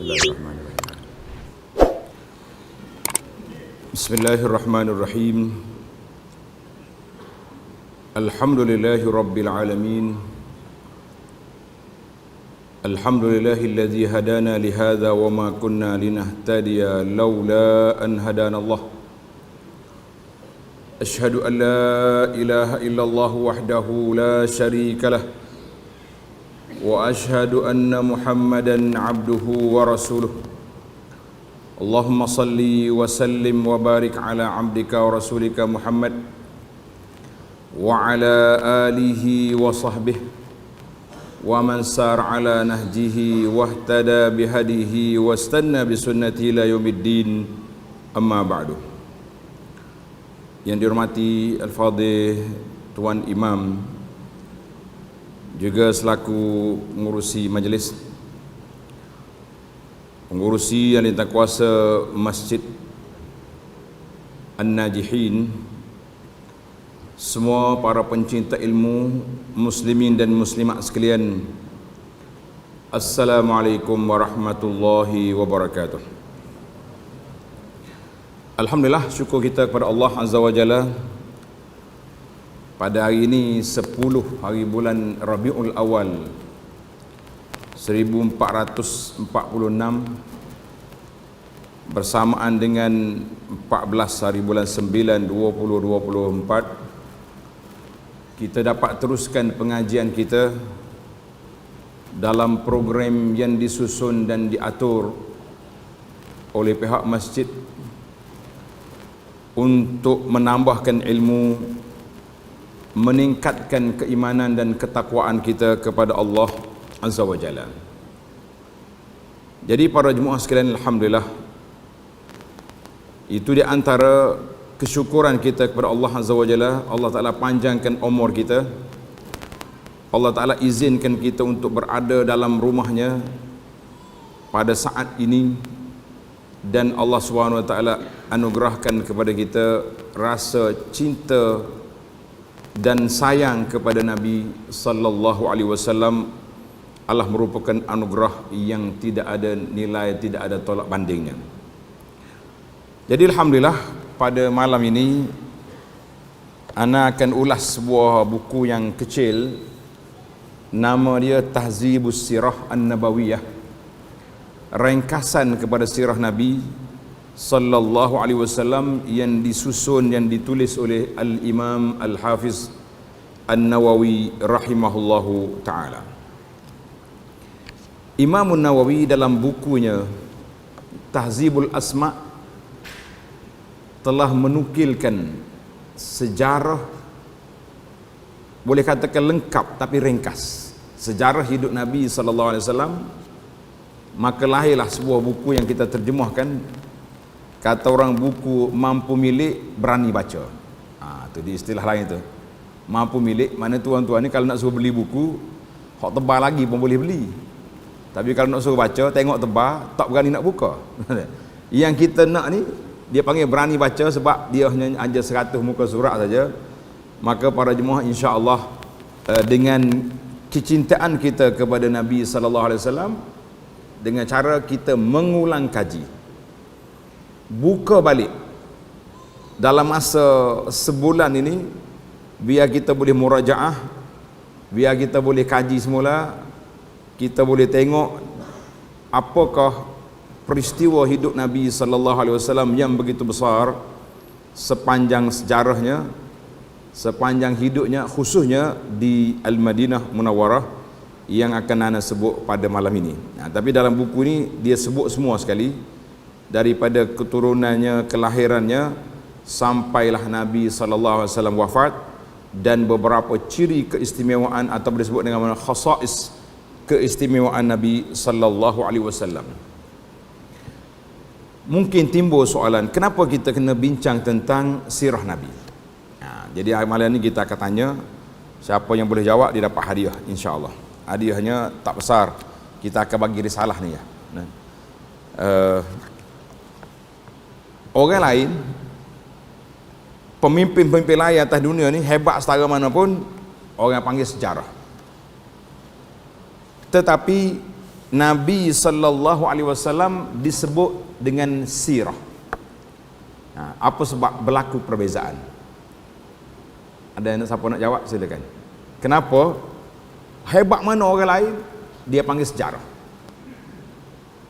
Bismillahirrahmanirrahim. Bismillahirrahmanirrahim. Alhamdulillahi rabbil alamin. Alhamdulillahilladzi hadana lihadza wa ma kunna linahtadiya laula an hadanallah. Ashhadu an la ilaha illallah wahdahu la syarika lah. Wa ashhadu anna Muhammadan abduhu wa rasuluh. Allahumma salli wa sallim wa barik ala abdika wa rasulika Muhammad wa ala alihi wa sahbihi wa man sar ala nahjihi wa ihtada bihadihi wa istanna bisunnati ila yaumiddin, amma ba'du. Yang dihormati Al-Fadhil Tuan Imam, juga selaku pengurusi majlis, pengurusi yang kuasa Masjid An-Najihin, semua para pencinta ilmu, muslimin dan muslimat sekalian, Assalamualaikum warahmatullahi wabarakatuh. Alhamdulillah, syukur kita kepada Allah Azza wa Jalla. Pada hari ini 10 hari bulan Rabiul Awal 1446 bersamaan dengan 14 hari bulan 9 2024, kita dapat teruskan pengajian kita dalam program yang disusun dan diatur oleh pihak masjid untuk menambahkan ilmu, meningkatkan keimanan dan ketakwaan kita kepada Allah Azza wa Jalla. Jadi para jemaah sekalian, alhamdulillah, itu di antara kesyukuran kita kepada Allah Azza wa Jalla. Allah Ta'ala panjangkan umur kita, Allah Ta'ala izinkan kita untuk berada dalam rumahnya pada saat ini, dan Allah Subhanahu wa Ta'ala anugerahkan kepada kita rasa cinta dan sayang kepada Nabi sallallahu alaihi wasallam. Allah merupakan anugerah yang tidak ada nilai, tidak ada tolak bandingnya. Jadi alhamdulillah, pada malam ini ana akan ulas sebuah buku yang kecil, nama dia Tahzibus Sirah An-Nabawiyah, ringkasan kepada sirah Nabi sallallahu alaihi wasallam, yang disusun, yang ditulis oleh Al-Imam Al-Hafiz An-Nawawi rahimahullahu taala. Imam An-Nawawi dalam bukunya Tahzibul Asma telah menukilkan sejarah, boleh katakan lengkap tapi ringkas, sejarah hidup Nabi sallallahu alaihi wasallam. Maka lahirlah sebuah buku yang kita terjemahkan. Kata orang buku mampu milik, berani baca. Itu di istilah lain tu. Mampu milik, mana tuan-tuan ni kalau nak suruh beli buku, hak tebal lagi pun boleh beli. Tapi kalau nak suruh baca, tengok tebal, tak berani nak buka. Yang kita nak ni, dia panggil berani baca sebab dia hanya ada 100 muka surat saja. Maka para jemaah, insya-Allah, dengan kecintaan kita kepada Nabi sallallahu alaihi wasallam, dengan cara kita mengulang kaji, buka balik dalam masa sebulan ini, biar kita boleh murajaah, biar kita boleh kaji semula, kita boleh tengok apakah peristiwa hidup Nabi sallallahu alaihi wasallam yang begitu besar sepanjang sejarahnya, sepanjang hidupnya, khususnya di Al-Madinah Munawwarah yang akan ana sebut pada malam ini. Tapi dalam buku ini dia sebut semua sekali, daripada keturunannya, kelahirannya, sampailah Nabi sallallahu alaihi wasallam wafat, dan beberapa ciri keistimewaan atau disebut dengan nama khasais, keistimewaan Nabi sallallahu alaihi wasallam. Mungkin timbul soalan, kenapa kita kena bincang tentang sirah Nabi? Jadi malam ini kita akan tanya, siapa yang boleh jawab dia dapat hadiah, insya-Allah. Hadiahnya tak besar, kita akan bagi risalah ni ya. Orang lain, pemimpin-pemimpin lain atas dunia ni hebat setara mana pun, orang panggil sejarah. Tetapi Nabi sallallahu alaihi wasallam disebut dengan sirah. Apa sebab berlaku perbezaan? Ada yang siapa nak jawab, silakan. Kenapa? Hebat mana orang lain, dia panggil sejarah.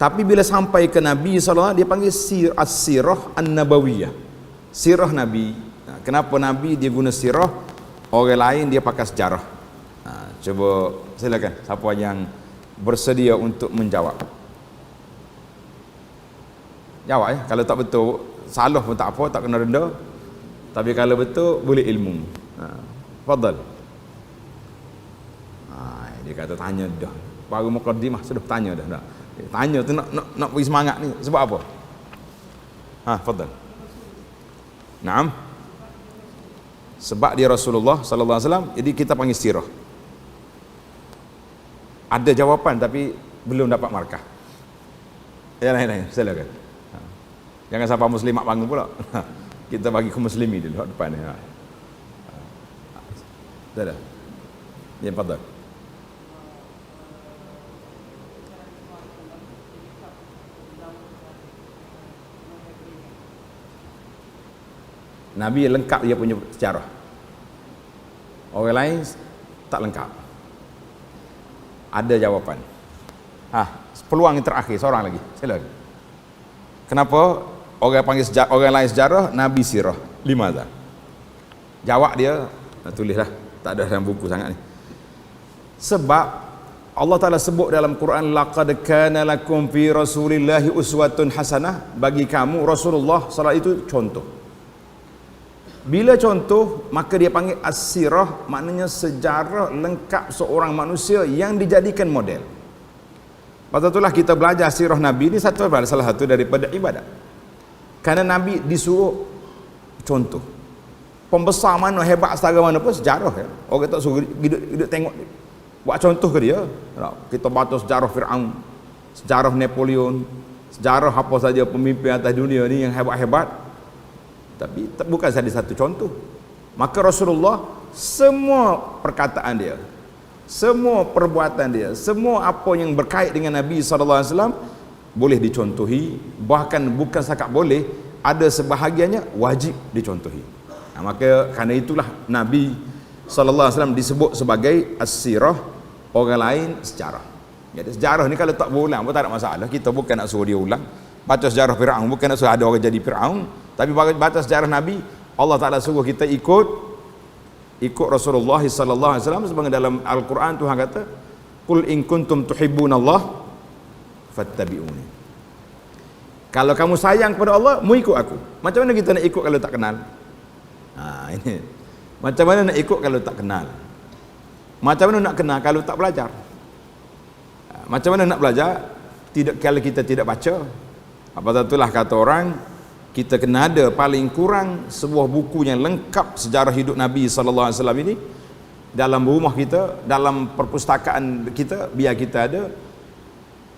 Tapi bila sampai ke Nabi SAW, dia panggil as-sirah an-nabawiyah. Sirah Nabi. Kenapa Nabi dia guna sirah, orang lain dia pakai sejarah? Cuba silakan, siapa yang bersedia untuk menjawab. Jawab ya. Kalau tak betul, salah pun tak apa, tak kena denda. Tapi kalau betul, boleh ilmu. Fadal. Dia kata tanya dah. Baru mukadimah sudah tanya dah. Tanya tu nak bagi semangat ni. Sebab apa? Fadal. Naam. Sebab dia Rasulullah sallallahu alaihi wasallam, jadi kita panggil sirah. Ada jawapan tapi belum dapat markah. Ya lain, silakan. Jangan sampai muslimat bangun pula. Kita bagi kaum muslimi dulu depan ni. Dah. Ya, fadal. Nabi lengkap dia punya sejarah. Orang lain tak lengkap. Ada jawapan. Peluang yang terakhir, seorang lagi. Silakan. Kenapa orang panggil sejarah, orang lain sejarah, Nabi sirah? Limadha? Jawab dia, tulislah. Tak ada dalam buku sangat ni. Sebab Allah Ta'ala sebut dalam Quran, laqad kana lakum fi rasulillahi uswatun hasanah. Bagi kamu Rasulullah SAW itu contoh. Bila contoh, maka dia panggil as-sirah, maknanya sejarah lengkap seorang manusia yang dijadikan model. Pasal itulah kita belajar sirah Nabi ini salah satu daripada ibadat. Kerana Nabi disuruh contoh. Pembesar mana, hebat setara mana pun sejarah ya. Orang tak suruh hidup tengok, buat contoh ke dia. Kita baca sejarah Fir'aun, sejarah Napoleon, sejarah apa saja pemimpin atas dunia ni yang hebat-hebat. Tapi bukan saja satu contoh. Maka Rasulullah, semua perkataan dia, semua perbuatan dia, semua apa yang berkait dengan Nabi SAW boleh dicontohi. Bahkan bukan setakat boleh, ada sebahagiannya wajib dicontohi. Maka kerana itulah Nabi SAW disebut sebagai as-sirah, orang lain sejarah. Jadi sejarah ni kalau tak berulang pun tak ada masalah. Kita bukan nak suruh dia ulang. Baca sejarah Fir'aun, bukan nak suruh ada orang jadi Fir'aun. Tapi baca sejarah Nabi, Allah Ta'ala suruh kita ikut Rasulullah sallallahu alaihi wasallam. Sebagaimana dalam Al-Quran Tuhan kata, qul in kuntum tuhibbunallah fattabi'uni. Kalau kamu sayang kepada Allah, mu ikut aku. Macam mana kita nak ikut kalau tak kenal? Ini. Macam mana nak ikut kalau tak kenal? Macam mana nak kenal kalau tak belajar? Macam mana nak belajar kalau kita tidak baca? Apa itulah kata orang, kita kena ada paling kurang sebuah buku yang lengkap sejarah hidup Nabi sallallahu alaihi wasallam ini dalam rumah kita, dalam perpustakaan kita. Biar kita ada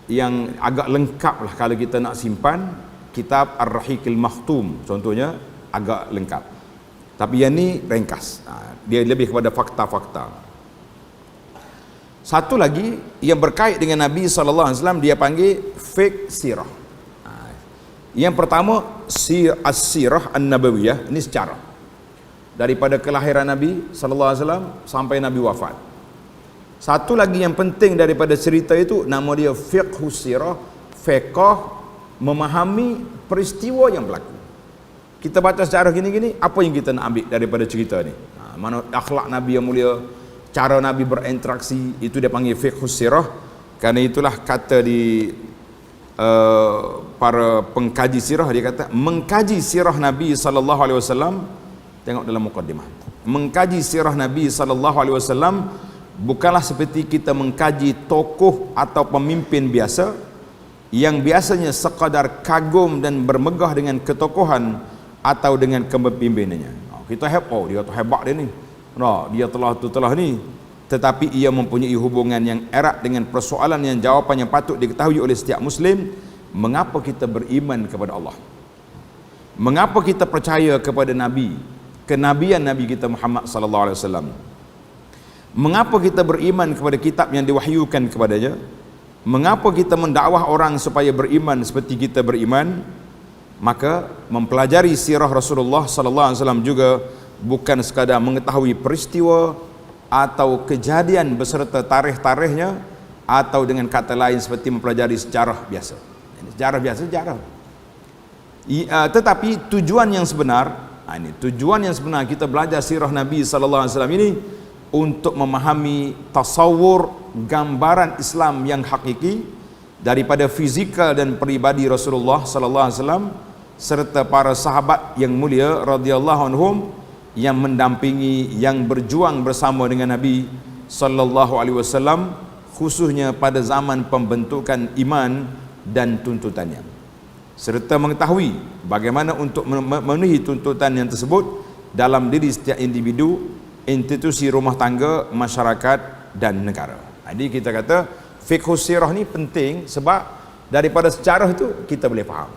yang agak lengkap lah. Kalau kita nak simpan kitab Ar-Rahiqil Makhtum contohnya, agak lengkap. Tapi yang ni ringkas, dia lebih kepada fakta-fakta. Satu lagi yang berkait dengan Nabi sallallahu alaihi wasallam, dia panggil fake sirah. Yang pertama, as-sirah an-nabawiyah, ini sejarah daripada kelahiran Nabi sallallahu alaihi wasallam sampai Nabi wafat. Satu lagi yang penting daripada cerita itu, nama dia fiqhus sirah, fiqh, memahami peristiwa yang berlaku. Kita baca sejarah gini-gini, apa yang kita nak ambil daripada cerita ni? Mana akhlak Nabi yang mulia, cara Nabi berinteraksi, itu dia panggil fiqhus sirah. Kerana itulah kata di para pengkaji sirah, dia kata mengkaji sirah Nabi sallallahu alaihi wasallam, tengok dalam mukadimah, mengkaji sirah Nabi sallallahu alaihi wasallam bukanlah seperti kita mengkaji tokoh atau pemimpin biasa yang biasanya sekadar kagum dan bermegah dengan ketokohan atau dengan kepemimpinannya. Kita dia tu hebat dia ni, dia telah ni. Tetapi ia mempunyai hubungan yang erat dengan persoalan yang jawapannya patut diketahui oleh setiap Muslim. Mengapa kita beriman kepada Allah? Mengapa kita percaya kepada Nabi, kenabian Nabi kita Muhammad sallallahu alaihi wasallam? Mengapa kita beriman kepada kitab yang diwahyukan kepadanya? Mengapa kita mendakwah orang supaya beriman seperti kita beriman? Maka mempelajari sirah Rasulullah sallallahu alaihi wasallam juga bukan sekadar mengetahui peristiwa atau kejadian beserta tarikh-tarikhnya, atau dengan kata lain seperti mempelajari sejarah biasa. Sejarah biasa, sejarah. Tetapi tujuan yang sebenar, tujuan yang sebenar kita belajar sirah Nabi sallallahu alaihi wasallam ini untuk memahami tasawur, gambaran Islam yang hakiki daripada fizikal dan peribadi Rasulullah sallallahu alaihi wasallam serta para sahabat yang mulia radhiyallahu anhum yang mendampingi, yang berjuang bersama dengan Nabi sallallahu alaihi wasallam, khususnya pada zaman pembentukan iman dan tuntutannya, serta mengetahui bagaimana untuk memenuhi tuntutan yang tersebut dalam diri setiap individu, institusi rumah tangga, masyarakat dan negara. Jadi kita kata fiqh sirah ni penting sebab daripada sejarah itu kita boleh faham.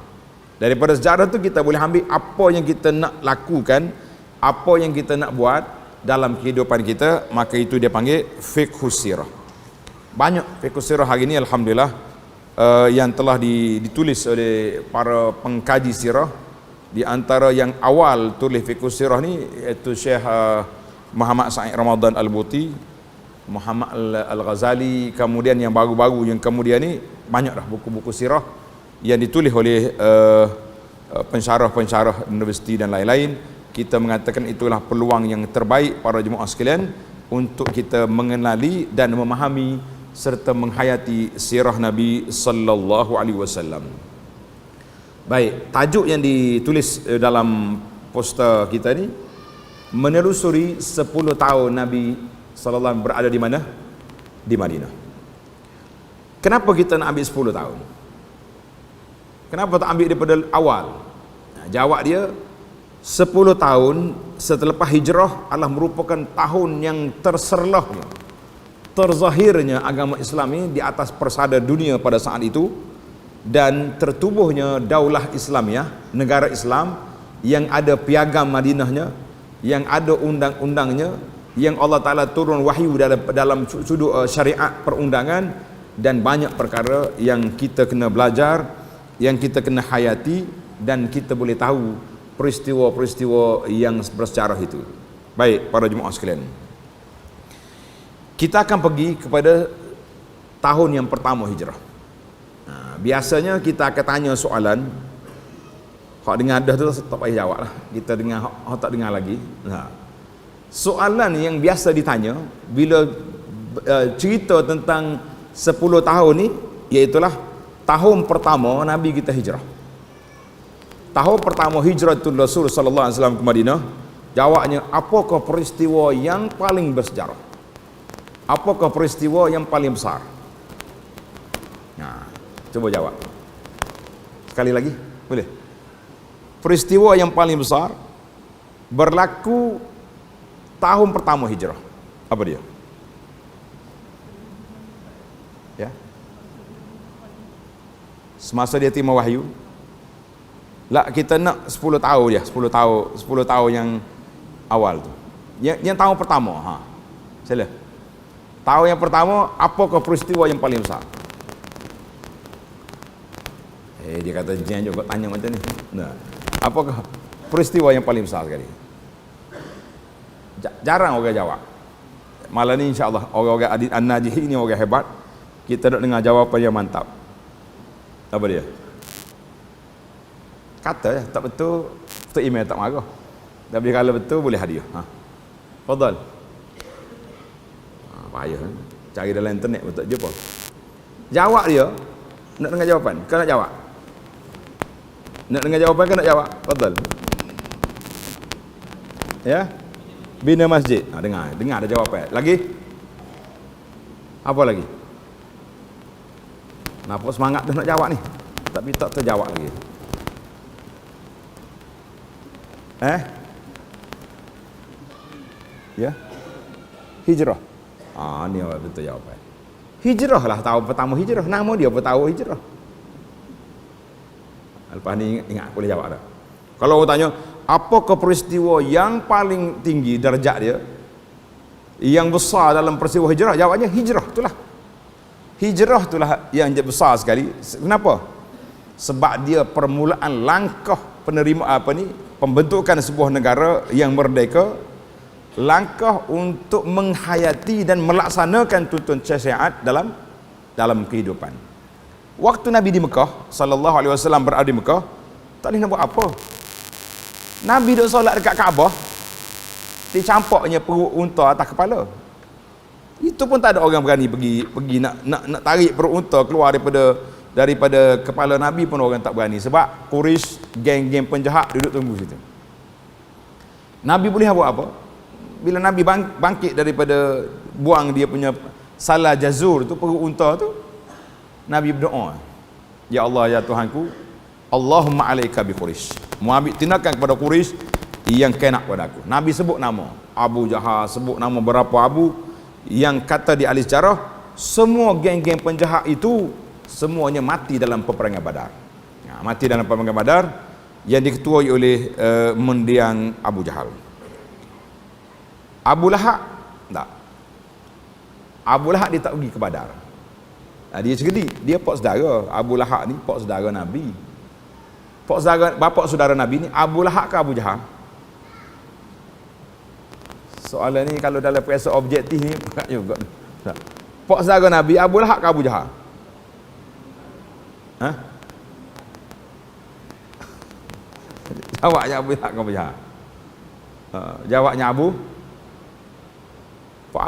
Daripada sejarah itu kita boleh ambil apa yang kita nak lakukan, apa yang kita nak buat dalam kehidupan kita, maka itu dia panggil fiqh sirah. Banyak fiqh sirah hari ini alhamdulillah yang telah ditulis oleh para pengkaji sirah. Di antara yang awal tulis fiqh sirah ni iaitu Syekh Muhammad Sa'id Ramadan Al-Buti, Muhammad Al-Ghazali, kemudian yang baru-baru yang kemudian ni banyak dah buku-buku sirah yang ditulis oleh pensyarah-pensyarah universiti dan lain-lain. Kita mengatakan itulah peluang yang terbaik para jemaah sekalian untuk kita mengenali dan memahami serta menghayati sirah Nabi sallallahu alaihi wasallam. Baik, tajuk yang ditulis dalam poster kita ni menelusuri 10 tahun Nabi sallallahu alaihi wasallam berada di mana? Di Madinah. Kenapa kita nak ambil 10 tahun? Kenapa tak ambil daripada awal? Jawab dia, 10 tahun setelah hijrah adalah merupakan tahun yang terserlahnya, terzahirnya agama Islam ini di atas persada dunia pada saat itu, dan tertubuhnya daulah Islamiyah, negara Islam yang ada piagam Madinahnya, yang ada undang-undangnya, yang Allah Ta'ala turun wahyu dalam sudut syariat perundangan, dan banyak perkara yang kita kena belajar, yang kita kena hayati, dan kita boleh tahu peristiwa-peristiwa yang bersejarah itu. Baik para jemaah sekalian, kita akan pergi kepada tahun yang pertama hijrah. Biasanya kita akan tanya soalan, hak dengar dah tu tak payah jawab lah, kita dengar hak tak dengar lagi. Soalan yang biasa ditanya bila cerita tentang 10 tahun ni, iaitulah tahun pertama Nabi kita hijrah. Tahun pertama hijratul Rasul sallallahu alaihi wasallam ke Madinah. Jawabnya, apakah peristiwa yang paling bersejarah? Apakah peristiwa yang paling besar? Nah, coba jawab. Sekali lagi, boleh? Peristiwa yang paling besar berlaku tahun pertama hijrah. Apa dia? Ya. Semasa dia terima wahyu. Lah kita nak 10 tahun je, 10 tahun yang awal tu. Yang tahun pertama, sila. Tahun yang pertama, apakah peristiwa yang paling besar? Dia kata jangan juga tanya macam ni. Nah, apakah peristiwa yang paling besar sekali? Jarang orang jawab. Malam ni insya-Allah orang-orang Adit An-Najih ini orang hebat. Kita nak dengar jawapan yang mantap. Apa dia? Kata je, tak betul, tu email tak marah. Tapi kalau betul boleh hadiah. Fadal. Payah cari dalam internet pun tak jumpa. Jawab dia. Nak dengar jawapan? Kau nak jawab? Nak dengar jawapan ke nak jawab? Fadal. Ya? Bina masjid. Dengar ada jawapan. Lagi? Apa lagi? Nampak semangat tu nak jawab ni. Tapi tak terjawab lagi. Ya? Hijrah. Ni betul jawapan. Hijrah lah tahun pertama hijrah. Nama dia apa tahun hijrah? Lepas ni ingat boleh jawab dah. Kalau orang tanya, apakah peristiwa yang paling tinggi darjat dia, yang besar dalam peristiwa hijrah? Jawabnya hijrah, itulah. Hijrah itulah yang besar sekali. Kenapa? Sebab dia permulaan langkah pembentukan sebuah negara yang merdeka, langkah untuk menghayati dan melaksanakan tuntun syariat dalam kehidupan. Waktu Nabi di Mekah sallallahu alaihi wasallam berada di Mekah, tak boleh nak buat apa. Nabi duk solat dekat Kaabah, dicampaknya perut unta atas kepala. Itu pun tak ada orang berani pergi nak tarik perut unta keluar daripada kepala Nabi pun orang tak berani, sebab Quraisy, geng-geng penjahat duduk tunggu situ. Nabi boleh buat apa? Bila Nabi bangkit daripada buang dia punya salah jazur tu, perut unta tu, Nabi berdoa, ya Allah, ya Tuhanku, Allahumma alaika bi Quraisy. Mu ambil tindakan kepada Quraisy yang kena pada aku. Nabi sebut nama Abu Jahal, sebut nama berapa Abu, yang kata di ahli sejarah semua geng-geng penjahat itu semuanya mati dalam peperangan Badar. Mati dalam peperangan Badar yang diketuai oleh mendiang Abu Jahal. Abu Lahab tak. Abu Lahab dia tak pergi ke Badar. Dia cerdik, dia pak saudara. Abu Lahab ni pak saudara Nabi. Pak saudara, bapa saudara Nabi ni Abu Lahab ke Abu Jahal? Soalan ni kalau dalam periksa objektif ni berat juga. Pak saudara Nabi Abu Lahab ke Abu Jahal? Ha? Jawabnya Abu Lahab ke Abu Jahal? Jawabnya Pak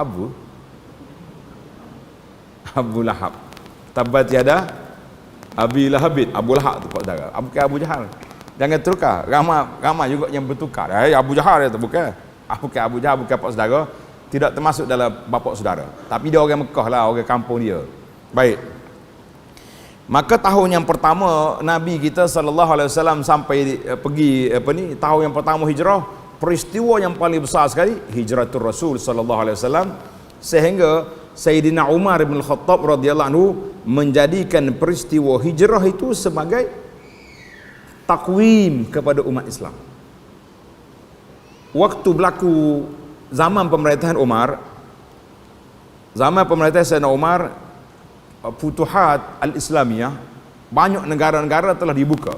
Abu Lahab. Tabat tiada Abi Lahabin. Abu Lahab tu pak saudara. Bukan Abu Jahal. Jangan tukar. Ramai juga yang bertukar. Abu Jahal itu bukan. Bukan Abu Jahal, bukan pak saudara. Tidak termasuk dalam bapa saudara. Tapi dia orang Mekah lah, orang kampung dia. Baik. Maka tahun yang pertama Nabi kita sallallahu alaihi wasallam sampai pergi tahun yang pertama hijrah, peristiwa yang paling besar sekali hijratul Rasul sallallahu alaihi wasallam, sehingga Sayyidina Umar bin Khattab radhiyallahu anhu menjadikan peristiwa hijrah itu sebagai takwim kepada umat Islam. Waktu berlaku zaman pemerintahan Umar, zaman pemerintahan Sayyidina Umar, Futuhat Al-Islamiyah, banyak negara-negara telah dibuka.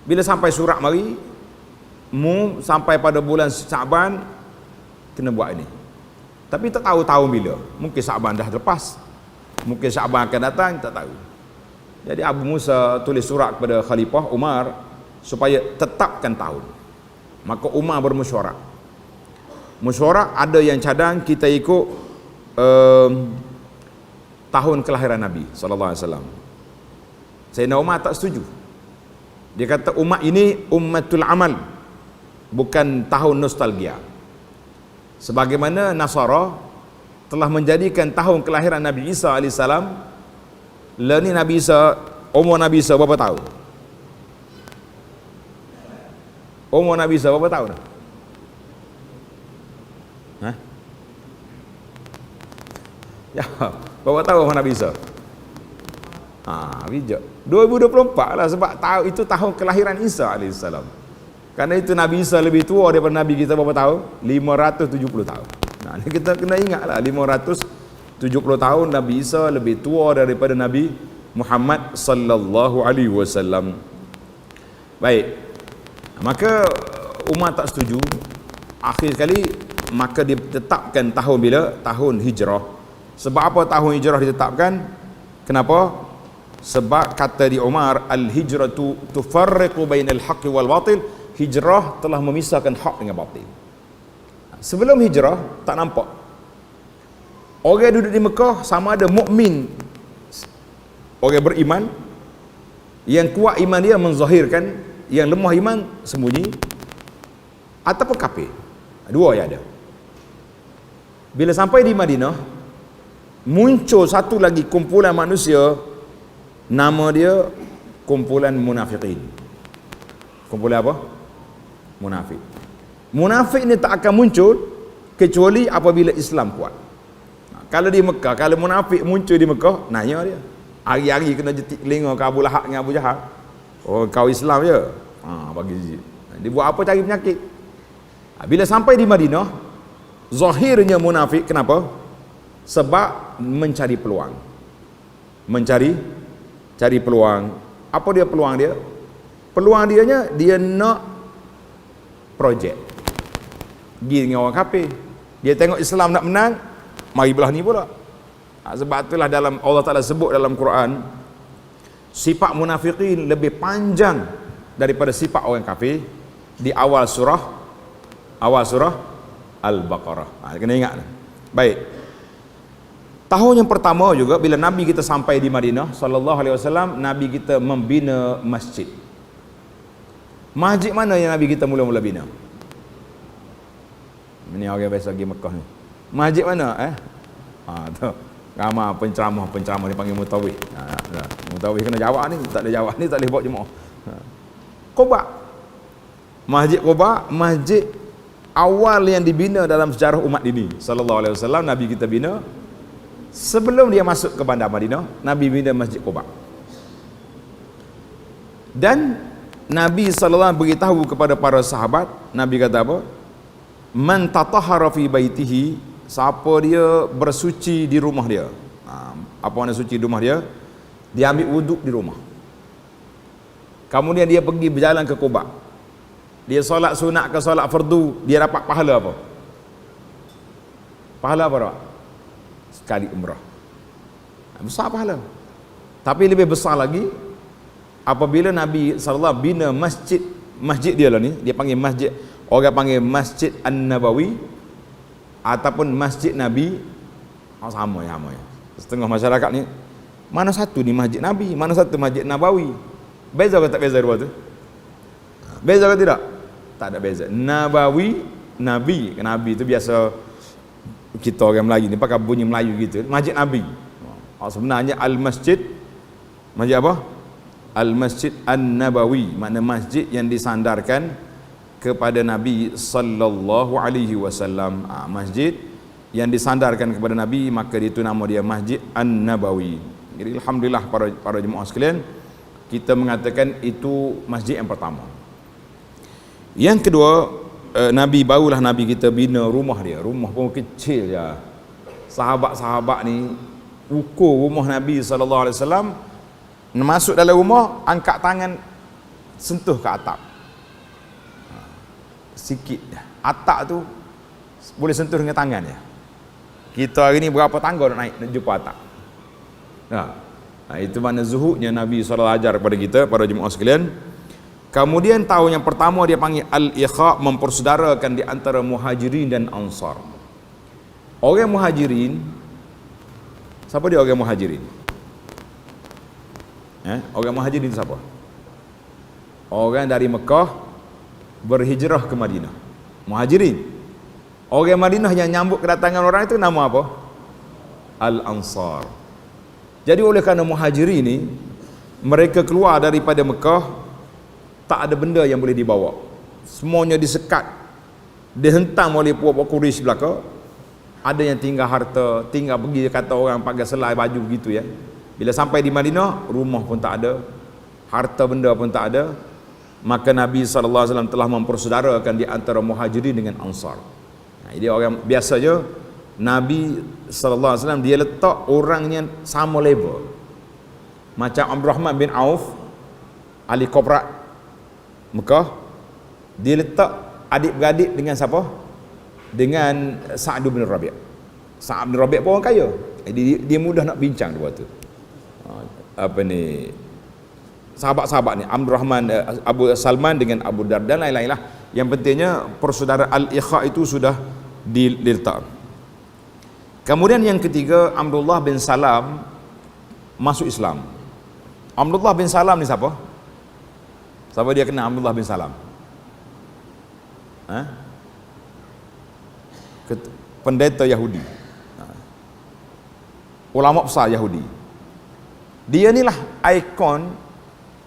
Bila sampai surat mari, sampai pada bulan Syaban kena buat ini. Tapi tak tahu tahun bila. Mungkin Syaban dah lepas, mungkin Syaban akan datang, tak tahu. Jadi Abu Musa tulis surat kepada Khalifah Umar supaya tetapkan tahun. Maka Umar bermesyuarat. Mesyuarat, ada yang cadang kita ikut tahun kelahiran Nabi sallallahu alaihi wasallam. Sayyidina Umar tak setuju. Dia kata umat ini ummatul amal, bukan tahun nostalgia. Sebagaimana Nasara telah menjadikan tahun kelahiran Nabi Isa alaihissalam, ni Nabi Isa, umur Nabi Isa berapa tahun? Umur Nabi Isa berapa tahun? Ya, berapa tahun umur Nabi Isa? Bijak. 2024 lah, sebab tahu itu tahun kelahiran Isa alaihissalam. Karena itu Nabi Isa lebih tua daripada Nabi kita berapa tahun? 570 tahun. Nah, ini kita kena ingatlah, 570 tahun Nabi Isa lebih tua daripada Nabi Muhammad sallallahu alaihi wasallam. Baik. Maka Umar tak setuju. Akhir sekali maka ditetapkan tahun bila? Tahun hijrah. Sebab apa tahun hijrah ditetapkan? Kenapa? Sebab kata di Umar, al-hijratu tufarriqu bainal haqqi wal batil. Hijrah telah memisahkan hak dengan batil. Sebelum hijrah tak nampak. Orang duduk di Mekah sama ada mukmin, orang beriman, yang kuat iman dia menzahirkan, yang lemah iman sembunyi, ataupun kafir. Dua yang ada. Bila sampai di Madinah, muncul satu lagi kumpulan manusia, nama dia kumpulan munafiqin. Kumpulan apa? Munafik. Munafik ni tak akan muncul kecuali apabila Islam kuat. Kalau di Mekah, kalau munafik muncul di Mekah, nanya dia. Hari-hari kena jetik telinga ke Abu Lahab dengan Abu Jahal. Oh, kau Islam je. Bagi dia buat apa, cari penyakit. Bila sampai di Madinah, zahirnya munafik. Kenapa? Sebab mencari peluang. Cari peluang. Apa dia peluang dia? Peluang dia nak projek. Pergi dengan orang kafir. Dia tengok Islam nak menang, mari belah ni pula. Sebab itulah dalam Allah Ta'ala sebut dalam Quran, sifat munafikin lebih panjang daripada sifat orang kafir di awal surah Al-Baqarah. Kena ingat. Baik. Tahun yang pertama juga bila Nabi kita sampai di Madinah sallallahu alaihi wasallam, Nabi kita membina masjid. Masjid mana yang Nabi kita mula-mula bina? Ini orang biasa pergi Mekah ni. Masjid mana? Tu. Ramai penceramah dipanggil mutawif. Mutawif kena jawab ni, tak ada jawab ni tak boleh buat jemaah. Quba. Masjid Quba, masjid awal yang dibina dalam sejarah umat ini sallallahu alaihi wasallam. Nabi kita bina sebelum dia masuk ke bandar Madinah. Nabi bina Masjid Quba. Dan Nabi sallallahu alaihi wasallam beritahu kepada para sahabat, Nabi kata apa? Man tatahhara fi baitihi, siapa dia bersuci di rumah dia. Apa makna suci di rumah dia? Dia ambil wuduk di rumah. Kemudian dia pergi berjalan ke Quba. Dia solat sunat ke solat fardu, dia dapat pahala apa? Pahala apa tak? Sekali umrah. Besar pahala. Tapi lebih besar lagi apabila Nabi sallallahu bina masjid dia lah ni, dia panggil masjid, orang panggil Masjid An-Nabawi ataupun Masjid Nabi. Sama ya. Setengah masyarakat ni, mana satu ni Masjid Nabi, mana satu Masjid Nabawi. Beza ke tak beza dua tu? Beza ke tidak? Tak ada beza. Nabawi, Nabi tu biasa kita orang Melayu ni pakai bunyi Melayu gitu. Masjid Nabi. Sebenarnya Al-Masjid, masjid apa? Al-Masjid An-Nabawi, makna masjid yang disandarkan kepada Nabi sallallahu alaihi wasallam. Masjid yang disandarkan kepada Nabi, maka itu nama dia Masjid An-Nabawi. Jadi alhamdulillah para jemaah sekalian, kita mengatakan itu masjid yang pertama. Yang kedua, barulah Nabi kita bina rumah dia. Rumah pun kecil je. Sahabat-sahabat ni ukur rumah Nabi sallallahu alaihi wasallam, masuk dalam rumah, angkat tangan sentuh ke atap. Sikit dah. Atap tu boleh sentuh dengan tangan je. Kita hari ni berapa tangga nak jumpa atap. Itu mana zuhudnya Nabi SAW ajar kepada kita, para jemaah sekalian. Kemudian tahun yang pertama dia panggil Al-Ikha, mempersaudarakan di antara Muhajirin dan Ansar. Orang Muhajirin, siapa dia orang Muhajirin? Orang Muhajirin siapa? Orang dari Mekah berhijrah ke Madinah. Muhajirin. Orang Madinah yang nyambut kedatangan orang itu nama apa? Al-Ansar. Jadi oleh kerana Muhajirin ni, mereka keluar daripada Mekah, tak ada benda yang boleh dibawa. Semuanya disekat, dihentam oleh puak-puak Quraisy belaka. Ada yang tinggal harta, tinggal pergi kata orang pakai selai baju gitu ya. Bila sampai di Madinah, rumah pun tak ada, harta benda pun tak ada. Maka Nabi SAW telah mempersaudarakan di antara Muhajirin dengan Ansar. Jadi orang biasa je, Nabi SAW dia letak orangnya sama level. Macam Abdurrahman bin Auf, ahli korporat Mekah, dia letak adik-beradik dengan siapa? Dengan Sa'd bin Rabi'. Sa'd bin Rabi' pun orang kaya. Jadi dia mudah nak bincang dua tu. Sahabat-sahabat ni, Abdurrahman, Abu Salman dengan Abu Darda dan lain-lain lah. Yang pentingnya persaudaraan Al-Ikha itu sudah diletak. Kemudian yang ketiga, Abdullah bin Salam masuk Islam. Abdullah bin Salam ni siapa? Siapa dia kenal Abdullah bin Salam? Pendeta Yahudi, ulama besar Yahudi. Dia inilah ikon,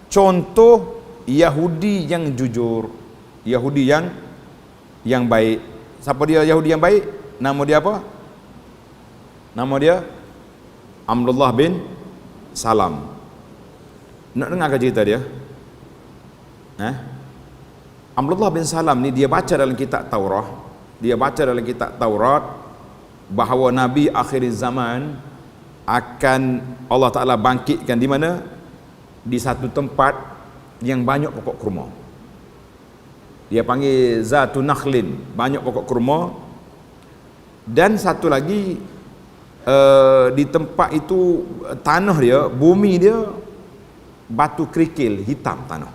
contoh Yahudi yang jujur, Yahudi yang baik. Siapa dia Yahudi yang baik? Nama dia apa? Nama dia Abdullah bin Salam. Nak dengar ke cerita dia? Abdullah bin Salam ni dia baca dalam kitab Taurat. Dia baca dalam kitab Taurat bahawa Nabi akhir zaman akan Allah Ta'ala bangkitkan di mana? Di satu tempat yang banyak pokok kurma. Dia panggil Zatun Nakhlin, banyak pokok kurma. Dan satu lagi, di tempat itu tanah dia, bumi dia batu kerikil hitam tanah.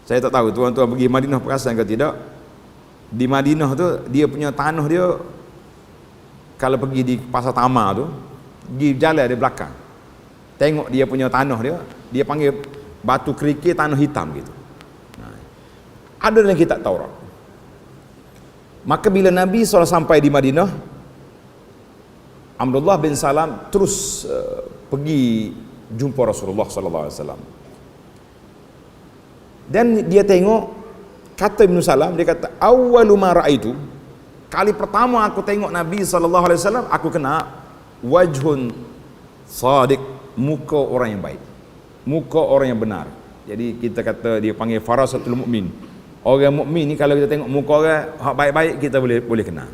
Saya tak tahu tuan-tuan pergi Madinah perasan ke tidak. Di Madinah tu dia punya tanah dia, kalau pergi di pasar Tamar tu, di jalan di belakang, tengok dia punya tanah dia panggil batu kerikil tanah hitam gitu. Ada dalam kitab Taurat. Maka bila Nabi SAW sampai di Madinah, Abdullah bin Salam terus pergi jumpa Rasulullah SAW. Dan dia tengok, kata Ibn Salam, dia kata, awwalu ma ra'aitu, kali pertama aku tengok Nabi SAW, aku kena wajhun sadiq, muka orang yang baik, muka orang yang benar. Jadi kita kata dia panggil farasatul mukmin. Orang mukmin ni kalau kita tengok muka orang hak baik-baik, kita boleh kenal.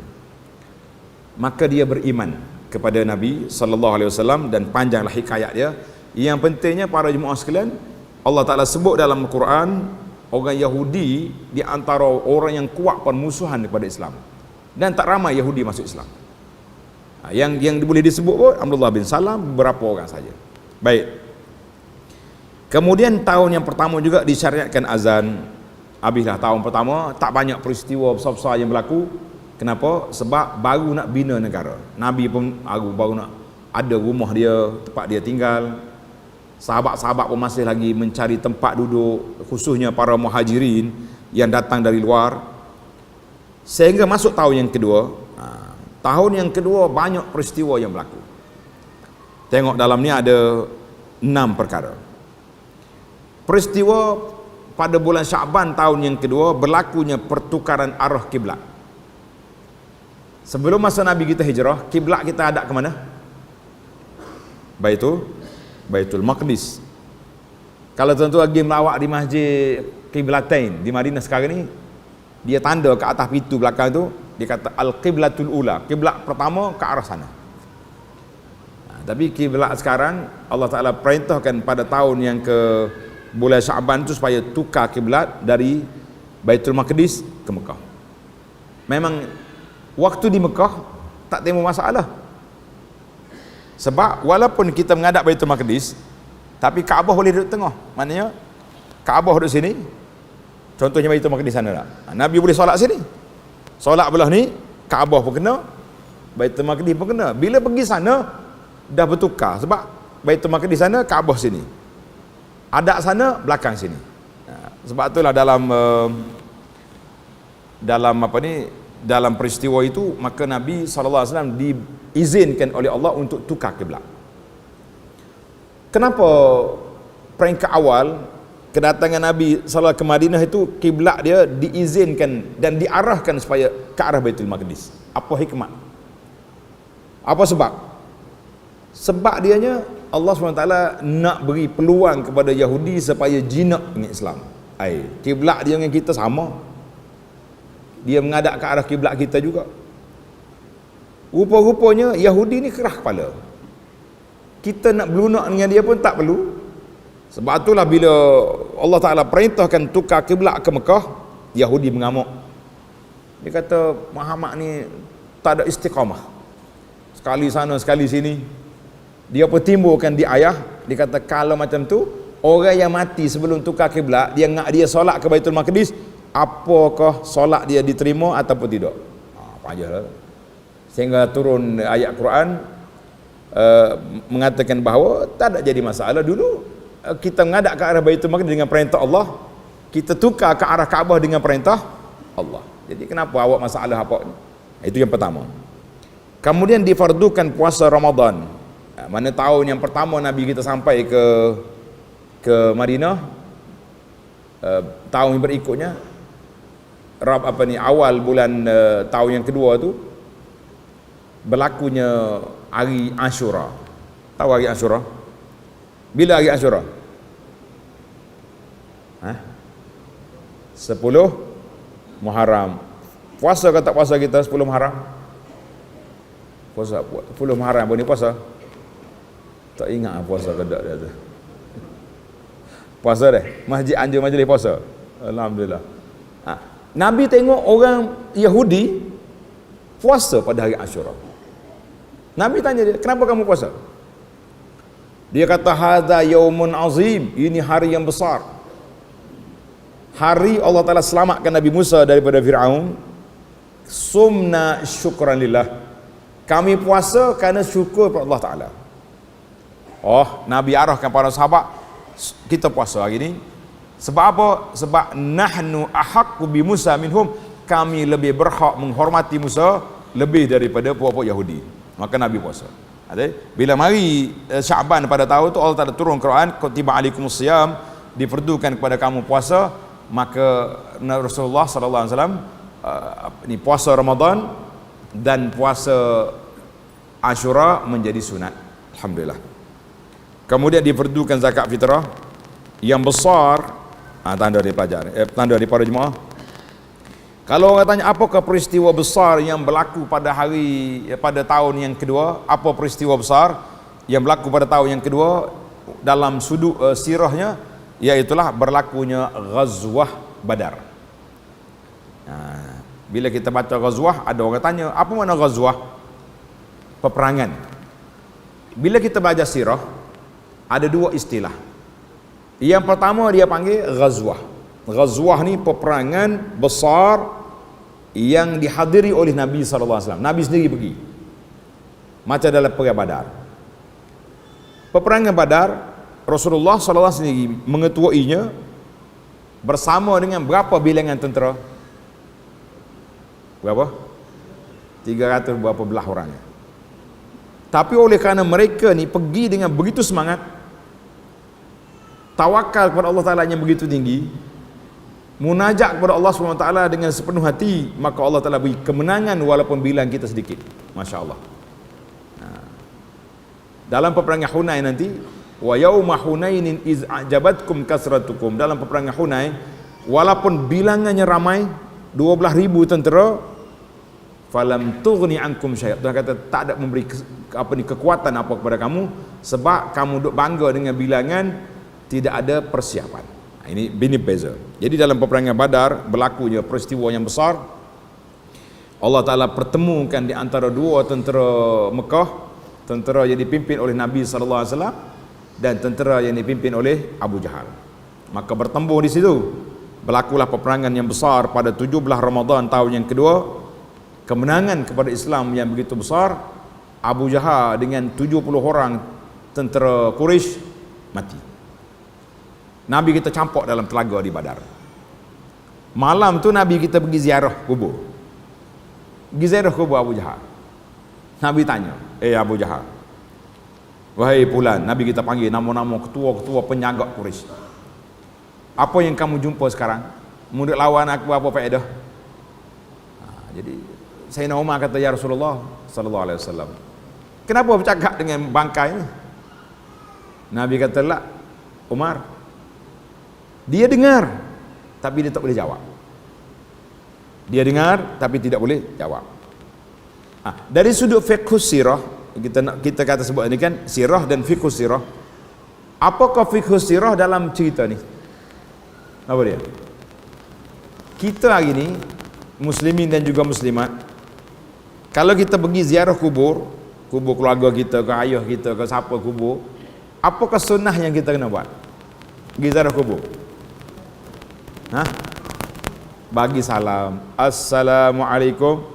Maka dia beriman kepada Nabi SAW dan panjanglah hikayat dia. Yang pentingnya para jemaah sekalian, Allah Ta'ala sebut dalam Al-Quran, orang Yahudi di antara orang yang kuat permusuhan kepada Islam, dan tak ramai Yahudi masuk Islam. Yang boleh disebut pun Abdullah bin Salam, beberapa orang saja. Baik. Kemudian tahun yang pertama juga disyariatkan azan. Habislah tahun pertama, tak banyak peristiwa besar-besar yang berlaku. Kenapa? Sebab baru nak bina negara. Nabi pun baru nak ada rumah dia, tempat dia tinggal. Sahabat-sahabat pun masih lagi mencari tempat duduk, khususnya para muhajirin yang datang dari luar. Sehingga masuk tahun yang kedua. Tahun yang kedua banyak peristiwa yang berlaku. Tengok dalam ni ada 6 perkara. Peristiwa pada bulan Syaban tahun yang kedua berlakunya pertukaran arah kiblat. Sebelum masa Nabi kita hijrah, kiblat kita ada ke mana? Baitul Maqdis. Kalau tuan-tuan lagi melawat di Masjid Qiblatain di Madinah sekarang ni, dia tanda ke atas pintu belakang tu, dia kata Al-Qiblatul Ula, kiblat pertama ke arah sana. Tapi kiblat sekarang Allah Ta'ala perintahkan pada tahun yang ke bulan Syaban tu supaya tukar kiblat dari Baitul Maqdis ke Mekah. Memang waktu di Mekah tak timbul masalah. Sebab walaupun kita menghadap Baitul Maqdis, tapi Kaabah boleh duduk tengah. Maknanya Kaabah duduk sini, contohnya Baitul Maqdis sana tak? Nabi boleh solat sini, solat belah ni, Kaabah pun kena, Baitul Maqdis pun kena. Bila pergi sana dah bertukar, sebab Baitul Maqdis sana, Kaabah sini, adat sana, belakang sini. Sebab itulah dalam peristiwa itu, maka Nabi SAW diizinkan oleh Allah untuk tukar kiblat. Kenapa peringkat awal kedatangan Nabi SAW ke Madinah itu kiblat dia diizinkan dan diarahkan supaya ke arah Baitul Maqdis? Apa hikmah? Apa sebab? Sebab dianya Allah SWT nak beri peluang kepada Yahudi supaya jinak dengan Islam. Kiblat dia dengan kita sama, dia menghadap ke arah kiblat kita juga. Rupa-rupanya Yahudi ni kerah kepala. Kita nak berlunak dengan dia pun tak perlu. Sebab itulah bila Allah Ta'ala perintahkan tukar kiblat ke Mekah, Yahudi mengamuk. Dia kata Muhammad ni tak ada istiqamah, sekali sana sekali sini. Dia pertimbulkan di ayah, dia kata kalau macam tu, orang yang mati sebelum tukar kiblat, dia solat ke Baitul Maqdis, apakah solat dia diterima ataupun tidak? Apa aja lah. Sehingga turun ayat Quran mengatakan bahawa tak ada jadi masalah. Dulu kita menghadap ke arah Baitul Maqdis dengan perintah Allah, kita tukar ke arah Kaabah dengan perintah Allah. Jadi kenapa awak masalah apa? Itu yang pertama. Kemudian difardukan puasa Ramadan. Mana tahun yang pertama Nabi kita sampai ke Madinah, tahun yang berikutnya awal bulan tahun yang kedua tu berlakunya hari Ashura. Tahu hari Ashura? Bila hari Ashura? 10 Muharram. Puasa ke tak puasa kita 10 Muharram? Puasa 10 Muharram pun ni puasa. Tak ingat puasa ke tak dia tu. Puasa dah. Masjid anjur majlis puasa. Alhamdulillah. Nabi tengok orang Yahudi puasa pada hari Ashura. Nabi tanya dia, kenapa kamu puasa? Dia kata, hadza yaumun azim, ini hari yang besar. Hari Allah Ta'ala selamatkan Nabi Musa daripada Fir'aun. Sumna syukran lillah. Kami puasa kerana syukur kepada Allah Ta'ala. Oh, Nabi arahkan para sahabat, kita puasa hari ini. Sebab apa? Sebab nahnu ahaqqu bi Musa minhum, kami lebih berhak menghormati Musa lebih daripada puak-puak Yahudi. Maka Nabi puasa. Bila mari Syaban pada tahun tu, Allah Ta'ala turun Quran, kutiba alaikumus siyam, diperdukan kepada kamu puasa. Maka Rasulullah sallallahu alaihi wasallam ni puasa Ramadan dan puasa Ashura menjadi sunat. Alhamdulillah. Kemudian diperdukan zakat fitrah yang besar. Tanda di pelajar, tanda di para jemaah. Kalau orang tanya apakah peristiwa besar yang berlaku pada tahun yang kedua, apa peristiwa besar yang berlaku pada tahun yang kedua dalam sudut sirahnya, iaitulah berlakunya Ghazwah Badar. Bila kita baca Ghazwah, ada orang tanya apa makna Ghazwah? Peperangan. Bila kita belajar sirah, ada dua istilah. Yang pertama dia panggil Ghazwah. Ghazwah ni peperangan besar yang dihadiri oleh Nabi SAW. Nabi sendiri pergi. Macam dalam perang Badar. Peperangan Badar, Rasulullah SAW sendiri mengetuainya bersama dengan berapa bilangan tentera? Berapa? 300 berapa belah orang. Tapi oleh kerana mereka ni pergi dengan begitu semangat, tawakal kepada Allah Ta'ala yang begitu tinggi, munajat kepada Allah SWT dengan sepenuh hati, maka Allah Ta'ala beri kemenangan walaupun bilang kita sedikit. Masya Allah. Dalam peperangan Hunain nanti, wa yauma hunainin iz ajabatkum kasratukum, dalam peperangan Hunain walaupun bilangannya ramai 12,000 tentera, falam tughni ankum syai', Tuhan kata tak ada memberi kekuatan apa kepada kamu, sebab kamu duk bangga dengan bilangan, tidak ada persiapan. Ini bini beza. Jadi dalam peperangan Badar berlakunya peristiwa yang besar. Allah Ta'ala pertemukan di antara dua tentera Mekah, tentera yang dipimpin oleh Nabi SAW dan tentera yang dipimpin oleh Abu Jahal. Maka bertemu di situ. Berlakulah peperangan yang besar pada 17 Ramadan tahun yang kedua. Kemenangan kepada Islam yang begitu besar. Abu Jahal dengan 70 orang tentera Quraisy mati. Nabi kita campak dalam telaga di Badar. Malam tu Nabi kita pergi ziarah kubur. Pergi ziarah kubur Abu Jahal. Nabi tanya, Abu Jahal, wahai Fulan, Nabi kita panggil nama-nama ketua-ketua penjaga Quraisy, apa yang kamu jumpa sekarang? Murid lawan aku apa faedah? Jadi Sayyidina Umar kata, ya Rasulullah sallallahu alaihi wasallam, kenapa bercakap dengan bangkai ni? Nabi kata, lah Umar, dia dengar tapi dia tak boleh jawab. Dia dengar tapi tidak boleh jawab. Dari sudut fiqh sirah, kita kata sebut ini kan sirah dan fiqh sirah. Apakah fiqh sirah dalam cerita ni? Apa dia? Kita hari ni muslimin dan juga muslimat, kalau kita pergi ziarah kubur keluarga kita, ke ayah kita, ke siapa kubur, apakah sunnah yang kita kena buat? Pergi ziarah kubur, bagi salam, assalamualaikum.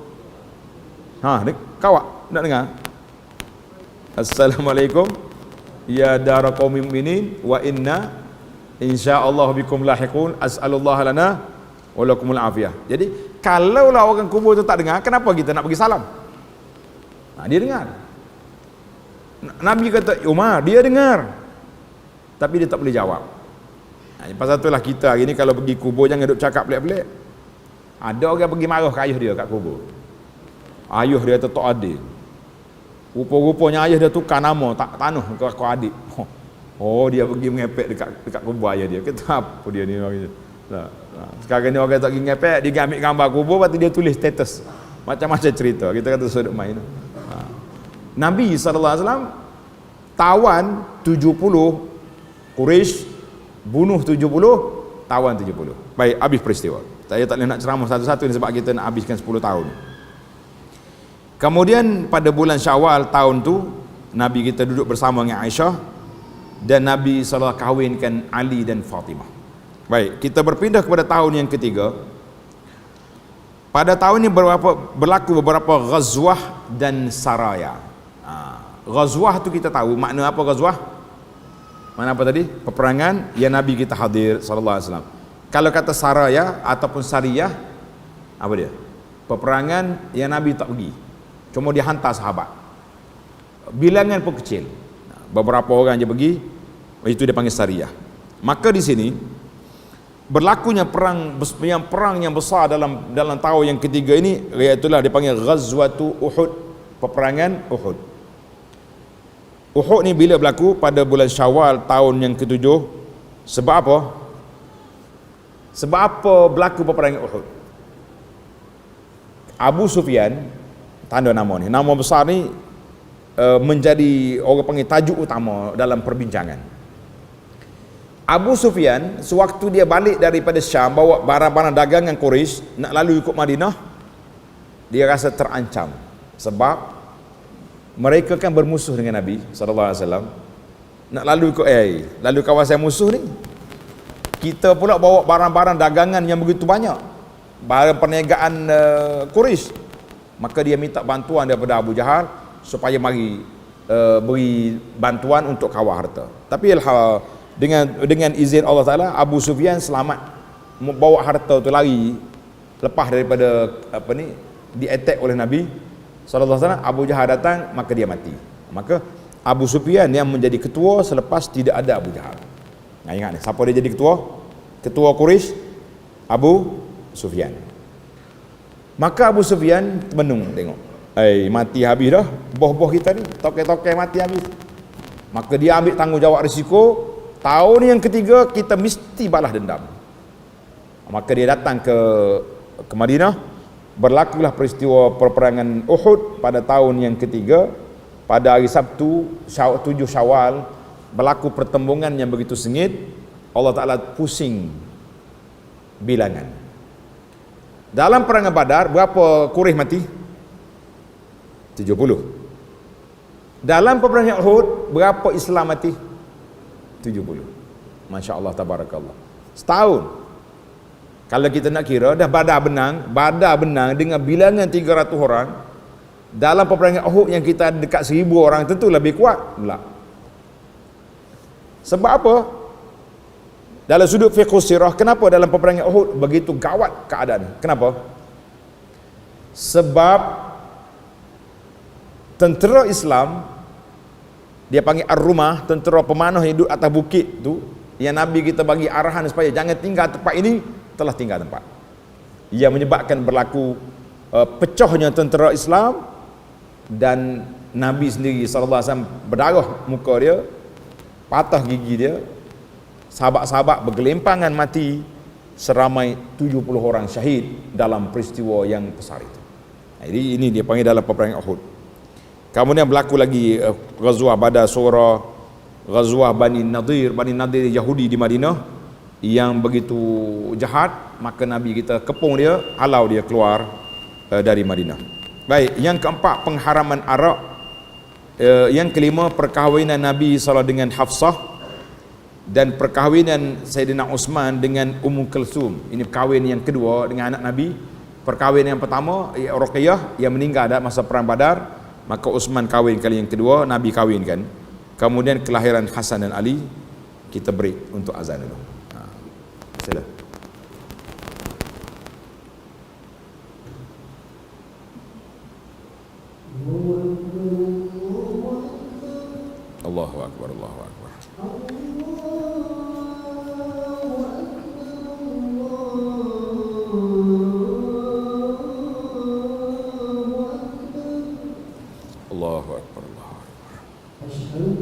Kawak nak dengar? Assalamualaikum ya dara qaumil mu'minin wa inna insyaallah bikum lahiqun, as'alullah lana wa lakumul afiyah. Jadi kalaulah orang kubur tu tak dengar, kenapa kita nak bagi salam? Dia dengar. Nabi kata, Umar, dia dengar tapi dia tak boleh jawab. Pasal itulah kita hari ni kalau pergi kubur jangan duk cakap pelik-pelik. Ada orang pergi marah ke ayah dia kat kubur. Ayah dia tu tak adil. Rupa-rupanya ayah dia tukar nama tanah ke adik. Dia pergi mengepek dekat kubur ayah dia. Kata apa dia ni? Sekarang ni orang tak pergi mengepek, dia ambil gambar kubur, lepas tu dia tulis status. Macam-macam cerita. Kita kata sudut main. Nabi SAW tawan 70 Quraisy, bunuh 70, tawan 70. Baik, habis peristiwa. Saya tak boleh nak ceramah satu-satu ni sebab kita nak habiskan 10 tahun. Kemudian pada bulan Syawal tahun tu, Nabi kita duduk bersama dengan Aisyah, dan Nabi SAW kahwinkan Ali dan Fatimah. Baik, kita berpindah kepada tahun yang ketiga. Pada tahun ini berlaku beberapa ghazwah dan saraya. Ghazwah tu kita tahu makna apa ghazwah? Mana apa tadi? Peperangan yang Nabi kita hadir sallallahu alaihi wasallam. Kalau kata saraya ataupun sariyah, apa dia? Peperangan yang Nabi tak pergi, cuma dia hantar sahabat. Bilangan pun kecil, beberapa orang je pergi, itu dia panggil sariyah. Maka di sini berlakunya perang yang besar dalam tahun yang ketiga ini, iaitulah dipanggil Ghazwatu Uhud, peperangan Uhud. Uhud ni bila berlaku? Pada bulan Syawal tahun yang ketujuh. Sebab apa? Sebab apa berlaku peperangan Uhud? Abu Sufyan, tanda nama ni, nama besar ni menjadi orang panggil tajuk utama dalam perbincangan. Abu Sufyan sewaktu dia balik daripada Syam bawa barang-barang dagangan Quraisy nak lalu ikut Madinah, dia rasa terancam sebab mereka kan bermusuh dengan Nabi sallallahu alaihi wasallam. Nak lalu ikut lalu kawasan musuh ni, kita pula bawa barang-barang dagangan yang begitu banyak, barang perniagaan Quraisy. Maka dia minta bantuan daripada Abu Jahal supaya beri bantuan untuk kawal harta. Tapi dengan izin Allah Ta'ala, Abu Sufyan selamat bawa harta tu lari, lepas daripada di attack oleh Nabi sallallahu alaihi wasallam. Abu Jahal datang, maka dia mati. Maka Abu Sufyan yang menjadi ketua selepas tidak ada Abu Jahal. Nah, ingat ni, siapa dia jadi ketua? Ketua Quraisy, Abu Sufyan. Maka Abu Sufyan menung tengok, mati habis dah boh-boh kita ni, tokai-tokai mati habis. Maka dia ambil tanggungjawab risiko, tahun yang ketiga kita mesti balas dendam. Maka dia datang ke Madinah. Berlakulah peristiwa peperangan Uhud pada tahun yang ketiga. Pada hari Sabtu 7 Syawal berlaku pertembungan yang begitu sengit. Allah Ta'ala pusing bilangan. Dalam perangan Badar berapa Quraisy mati? 70. Dalam peperangan Uhud berapa Islam mati? 70. Masya Allah, tabarakallah. Setahun. Kalau kita nak kira, dah Badar benang dengan bilangan 300 orang. Dalam peperangan Uhud yang kita dekat 1000 orang, tentu lebih kuat pula. Sebab apa? Dalam sudut fiqh sirah, kenapa dalam peperangan Uhud begitu gawat keadaan? Kenapa? Sebab tentera Islam, dia panggil Ar-Rumah, tentera pemanah yang duduk atas bukit tu, yang Nabi kita bagi arahan supaya jangan tinggal tempat ini, telah tinggal tempat. Ia menyebabkan berlaku pecahnya tentera Islam, dan Nabi sendiri sallallahu alaihi wasallam berdarah muka dia, patah gigi dia, sahabat-sahabat bergelimpangan mati, seramai 70 orang syahid dalam peristiwa yang besar itu. Jadi ini dia panggil dalam peperangan Uhud. Kemudian berlaku lagi Ghazwah Badar Sughra, Ghazwah Bani Nadir Yahudi di Madinah yang begitu jahat. Maka Nabi kita kepung dia, halau dia keluar dari Madinah. Baik, yang keempat pengharaman arak. Yang kelima perkahwinan Nabi SAW dengan Hafsah, dan perkahwinan Sayyidina Uthman dengan Ummu Kulsum. Ini perkahwin yang kedua dengan anak Nabi. Perkahwinan yang pertama Ruqayyah yang meninggal dalam masa perang Badar, maka Uthman kahwin kali yang kedua, Nabi kahwinkan. Kemudian kelahiran Hasan dan Ali. Kita break untuk azan dulu. Sila. Allahu Akbar, Allahu Akbar. Allahu Akbar, Allahu Akbar.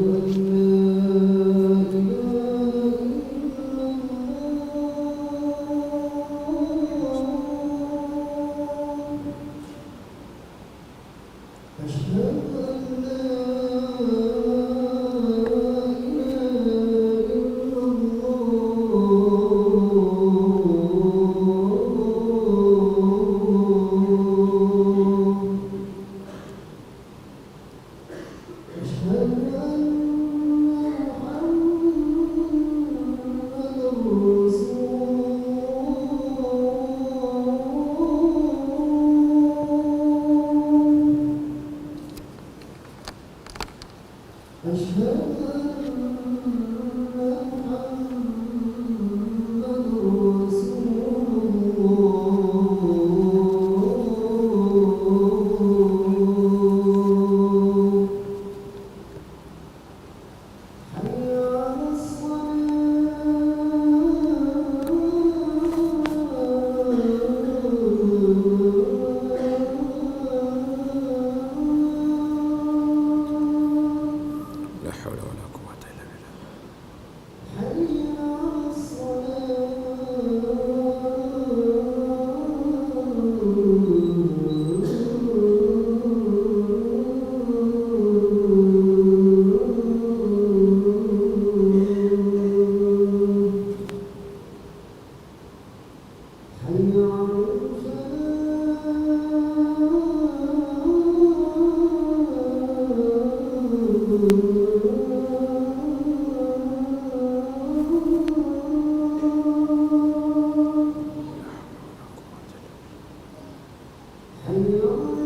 أشهد أن لا Allahu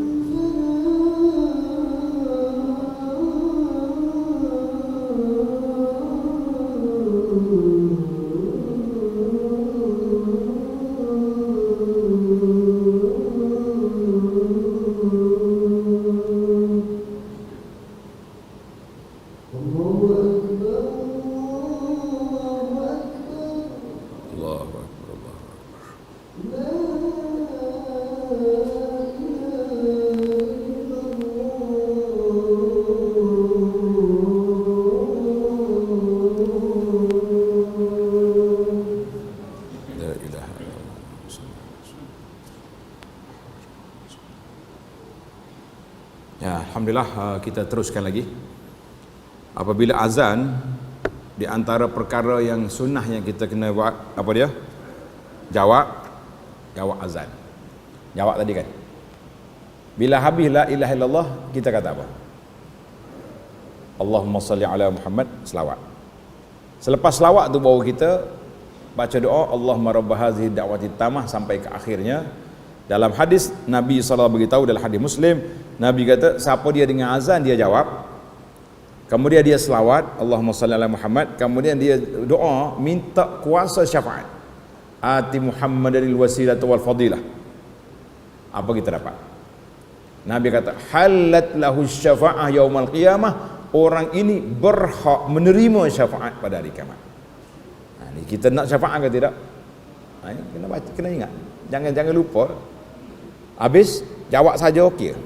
Akbar, Allahu Akbar. La ilaha illallah. Ya, alhamdulillah, kita teruskan lagi. Apabila azan, di antara perkara yang sunnah yang kita kena buat, apa dia? Jawab azan. Jawab tadi kan. Bila habis la ilaha illallah, kita kata apa? Allahumma salli ala Muhammad, selawat. Selepas selawat tu baru kita baca doa Allahumma rabb hazihi da'wati tamah sampai ke akhirnya. Dalam hadis Nabi SAW beritahu, dalam hadis Muslim, Nabi kata siapa dia dengan azan dia jawab, kemudian dia selawat Allahumma salli ala Muhammad, kemudian dia doa minta kuasa syafaat, ati Muhammadanil wasilata wal fadilah. Apa kita dapat? Nabi kata halat lahu syafa'ah yaumal qiyamah, orang ini berhak menerima syafaat pada hari kiamat. Ni kita nak syafaat ke tidak? Kena baca, kena ingat. Jangan lupa. Habis jawab saja okey.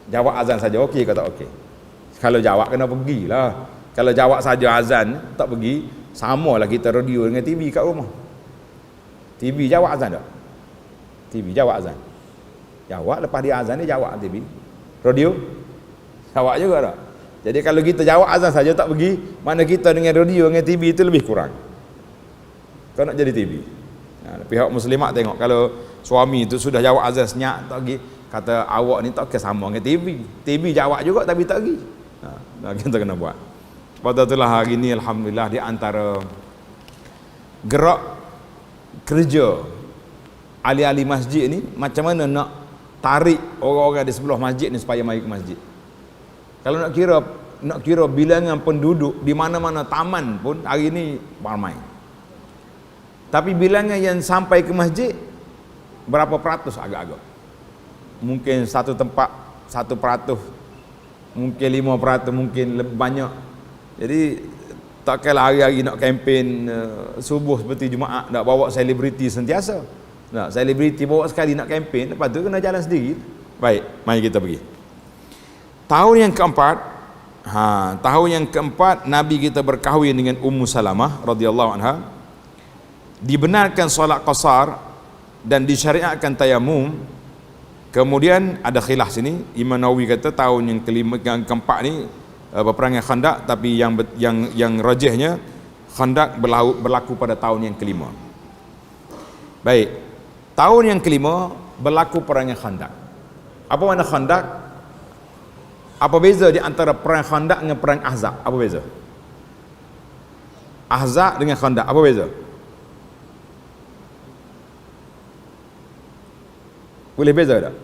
Jawab azan saja okey ke tak okey? Kalau jawab kena pergilah. Kalau jawab saja azan tak pergi, samalah kita radio dengan TV kat rumah. TV jawab azan tak? TV jawab azan. Jawab, lepas dia azan dia jawab TV. Radio jawab juga tak? Jadi kalau kita jawab azan saja tak pergi, mana kita dengan radio dengan TV itu lebih kurang. Kau nak jadi TV. Pihak muslimat tengok, kalau suami itu sudah jawab azan senyap tak pergi, kata awak ni tak kesama dengan TV. TV jawab juga tapi tak pergi. Kita kena buat. Pada itulah hari ni alhamdulillah, di antara gerak kerja ahli-ahli masjid ni, macam mana nak tarik orang-orang di sebelah masjid ni supaya mari ke masjid. Kalau nak kira bilangan penduduk di mana-mana taman pun hari ni ramai. Tapi bilangan yang sampai ke masjid berapa peratus agak-agak? Mungkin satu tempat 1%, mungkin 5%, mungkin lebih banyak. Jadi takkanlah hari-hari nak kempen subuh seperti Jumaat nak bawa selebriti sentiasa. Nak selebriti bawa sekali nak kempen, lepas tu kena jalan sendiri. Baik, mari kita pergi. Tahun yang keempat Nabi kita berkahwin dengan Ummu Salamah radhiyallahu anha. Dibenarkan solat qasar dan disyariatkan tayamum. Kemudian ada khilaf sini. Imam Nawawi kata tahun yang keempat ni peperangan Khandaq, tapi yang rajihnya Khandaq berlaku pada tahun yang kelima. Baik. Tahun yang kelima berlaku peperangan Khandaq. Apa makna Khandaq? Apa beza di antara perang Khandaq dengan perang Ahzab? Apa beza? Ahzab dengan Khandaq, apa beza? Boleh beza tak?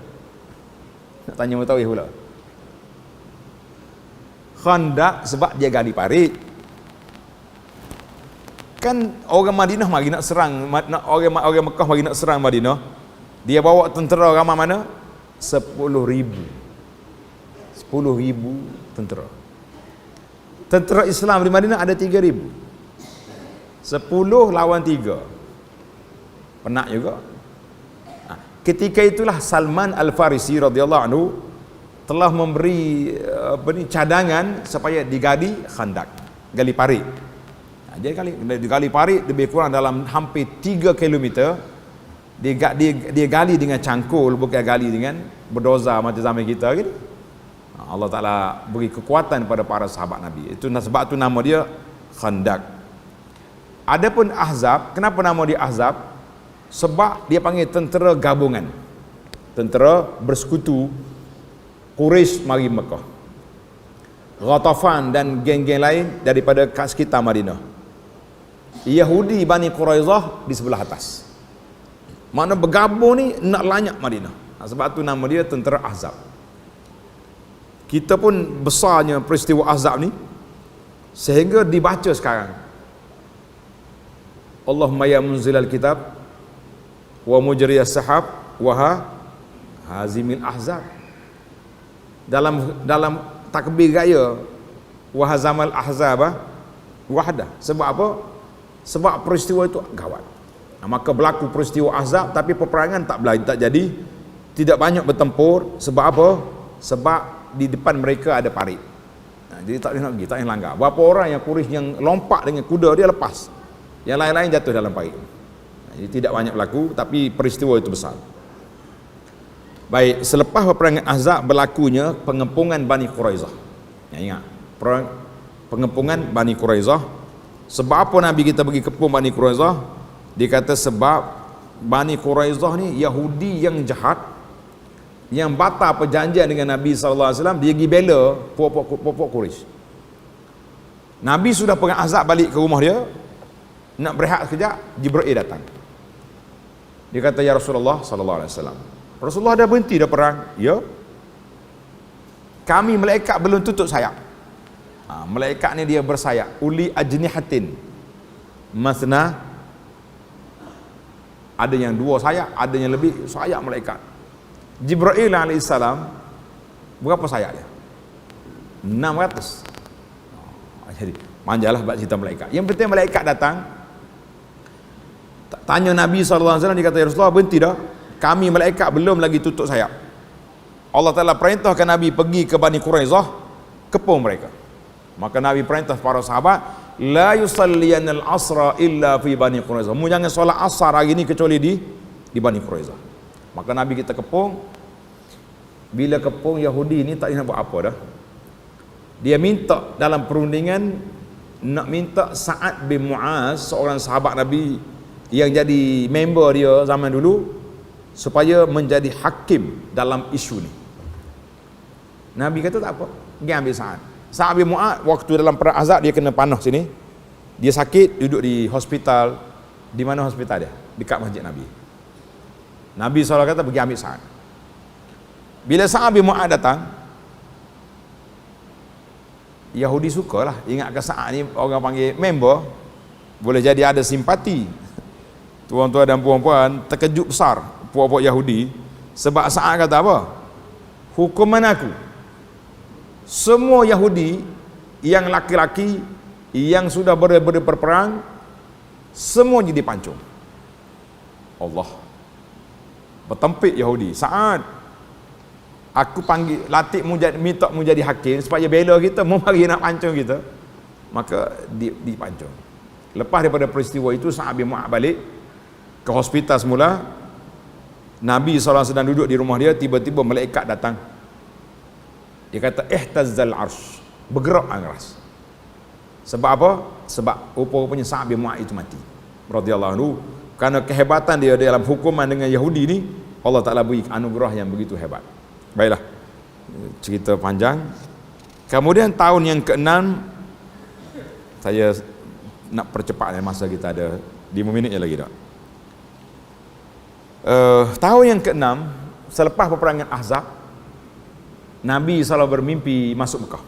Nak tanya Mutawih pula. Khandaq sebab dia gali parit. Kan orang Madinah mari nak serang, orang Mekah mari nak serang Madinah. Dia bawa tentera ramai mana? 10,000 tentera. Tentera Islam di Madinah ada 3,000. 10 lawan 3. Penat juga. Ketika itulah Salman Al-Farisi radhiyallahu anhu telah memberi cadangan supaya digali Khandaq, gali parit. Dia gali parit lebih kurang dalam hampir 3 km. Dia gali dengan cangkul, bukan gali dengan berdoza macam zaman kita gitu. Allah Ta'ala beri kekuatan pada para sahabat Nabi. Itu sebab tu nama dia Khandaq. Adapun Ahzab, kenapa nama dia Ahzab? Sebab dia panggil tentera gabungan, tentera bersekutu. Quraisy mari Mekah, Ghatafan dan geng-geng lain daripada sekitar Madinah, Yahudi Bani Quraizah di sebelah atas. Mana bergabung ni nak lanyak Madinah. Sebab tu nama dia tentera Ahzab. Kita pun besarnya peristiwa Ahzab ni sehingga dibaca sekarang. Allahumma ya munzilal kitab wa mujriyas sahab wa hazimil ahzab. Dalam takbir raya wa hazamal ahzab wahdah. Sebab apa? Sebab peristiwa itu gawat. Maka berlaku peristiwa Ahzab, tapi peperangan tak jadi, tidak banyak bertempur. Sebab apa? Sebab di depan mereka ada parit. Jadi tak boleh nak pergi, tak boleh langgar. Berapa orang yang Quraisy yang lompat dengan kuda dia lepas, yang lain-lain jatuh dalam parit. Jadi tidak banyak berlaku, tapi peristiwa itu besar. Baik, selepas peperangan Ahzab berlakunya pengepungan Bani Quraizah. Ingat, pengepungan Bani Quraizah. Sebab apa Nabi kita pergi kepung Bani Quraizah? Dia kata sebab Bani Quraizah ni Yahudi yang jahat, yang batal perjanjian dengan Nabi SAW. Dia pergi bela puak-puak Quraisy. Nabi sudah perang Ahzab balik ke rumah dia, nak berehat sekejap, Jibril datang. Dia kata, ya Rasulullah SAW, Rasulullah dah berhenti dah perang. Ya, kami malaikat belum tutup sayap. Malaikat ni dia bersayap, uli ajnihatin masna, ada yang 2 sayap, ada yang lebih sayap malaikat. Jibril AS berapa sayap dia? 600. Jadi manjalah buat cerita malaikat. Yang penting malaikat datang, tanya Nabi SAW, dia kata, ya Rasulullah berhenti dah, kami malaikat belum lagi tutup sayap. Allah Ta'ala perintahkan Nabi pergi ke Bani Quraizah, kepung mereka. Maka Nabi perintah para sahabat, la yusalliyanal asra illa fi Bani Quraizah. Mu jangan solat asar hari ni kecuali di Bani Quraizah. Maka Nabi kita kepung. Bila kepung, Yahudi ni tak nak buat apa dah. Dia minta dalam perundingan, nak minta Sa'ad bin Mu'az, seorang sahabat Nabi yang jadi member dia zaman dulu, supaya menjadi hakim dalam isu ni. Nabi kata tak apa, pergi ambil Sa'ad. Sa'ad bin Mu'ad waktu dalam perang Ahzab dia kena panah sini. Dia sakit, duduk di hospital. Di mana hospital dia? Dekat masjid Nabi. Nabi SAW kata pergi ambil Sa'ad. Bila Sa'ad bin Mu'ad datang, Yahudi sukalah ingatkan Sa'ad ni orang panggil member, boleh jadi ada simpati. Tuan-tuan dan puan-puan terkejut besar puak-puak Yahudi, sebab Sa'ad kata apa? Hukuman aku, semua Yahudi yang laki-laki yang sudah berperang semua jadi pancung. Allah bertempik Yahudi. Sa'ad, aku panggil latih minta mu jadi hakim supaya bela kita, mu mari nak pancung kita. Maka dipancung. Lepas daripada peristiwa itu, Sa'ad bin Mu'ad balik ke hospital semula. Nabi SAW sedang duduk di rumah dia, tiba-tiba malaikat datang. Dia kata ihtazzal arsh, bergerak aras. Sebab apa? Sebab rupa-rupanya Sa'ad bin Mu'ad itu mati radhiyallahu anhu. Kerana kehebatan dia dalam hukuman dengan Yahudi ni, Allah Ta'ala beri anugerah yang begitu hebat. Baiklah, cerita panjang. Kemudian tahun yang ke-6, saya nak percepat masa kita ada 5 minit je lagi tak? Tahun yang ke-6 selepas peperangan Ahzab, Nabi SAW bermimpi masuk Mekah.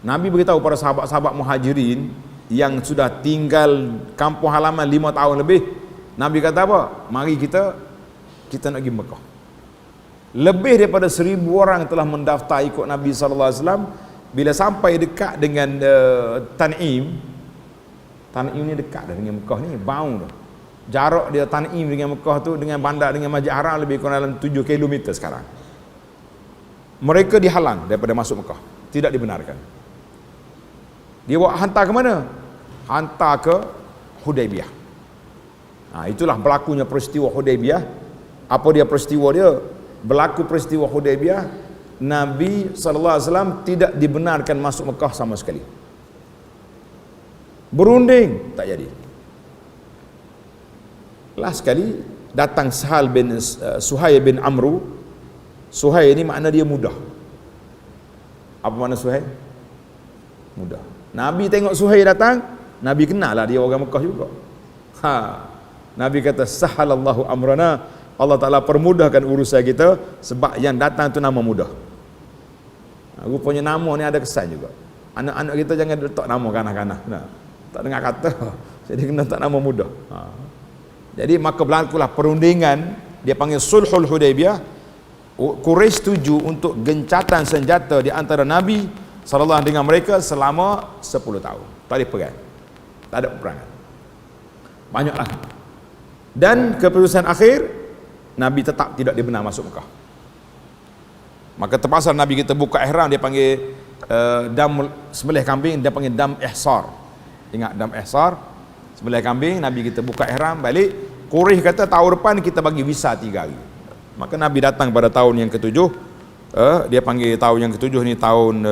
Nabi beritahu para sahabat-sahabat Muhajirin yang sudah tinggal kampung halaman 5 tahun lebih. Nabi kata apa? Mari kita nak pergi Mekah. Lebih daripada 1,000 orang telah mendaftar ikut Nabi SAW. Bila sampai dekat dengan Tan'im ni dekat dah dengan Mekah ni, bau dah. Jarak dia Tan'im dengan Mekah tu, dengan bandar, dengan Masjid Haram lebih kurang dalam 7 km sekarang. Mereka dihalang daripada masuk Mekah, tidak dibenarkan. Dia bawa hantar ke mana? Hantar ke Hudaybiyah. Itulah berlakunya peristiwa Hudaybiyah. Apa dia peristiwa dia? Berlaku peristiwa Hudaybiyah, Nabi SAW tidak dibenarkan masuk Mekah sama sekali. Berunding, tak jadi. Last sekali datang Suhail bin Amru. Suhail ni makna dia mudah. Apa makna Suhail? Mudah. Nabi tengok Suhail datang, Nabi kenal lah dia orang Mekah juga. Nabi kata sahalallahu amrana, Allah Ta'ala permudahkan urusan kita sebab yang datang tu nama mudah. Rupanya nama ni ada kesan juga. Anak-anak kita jangan letak nama kanah-kanah. Tak dengar kata. Jadi kena letak nama mudah. Jadi maka berlakulah perundingan, dia panggil Sulhul Hudaybiyah. Quraisy setuju untuk gencatan senjata di antara Nabi sallallahu dengan mereka selama 10 tahun. Tak ada perang. Tak ada peperangan. Banyaklah. Dan keputusan akhir, Nabi tetap tidak dibenar masuk Mekah. Maka terpaksa Nabi kita buka ihram, dia panggil dam sembelih kambing, dia panggil dam ihsar. Ingat dam ihsar, sembelih kambing, Nabi kita buka ihram balik. Quraisy kata tahun depan kita bagi visa 3 hari. Maka Nabi datang pada tahun yang ke-7. Dia panggil tahun yang ke-7 ni tahun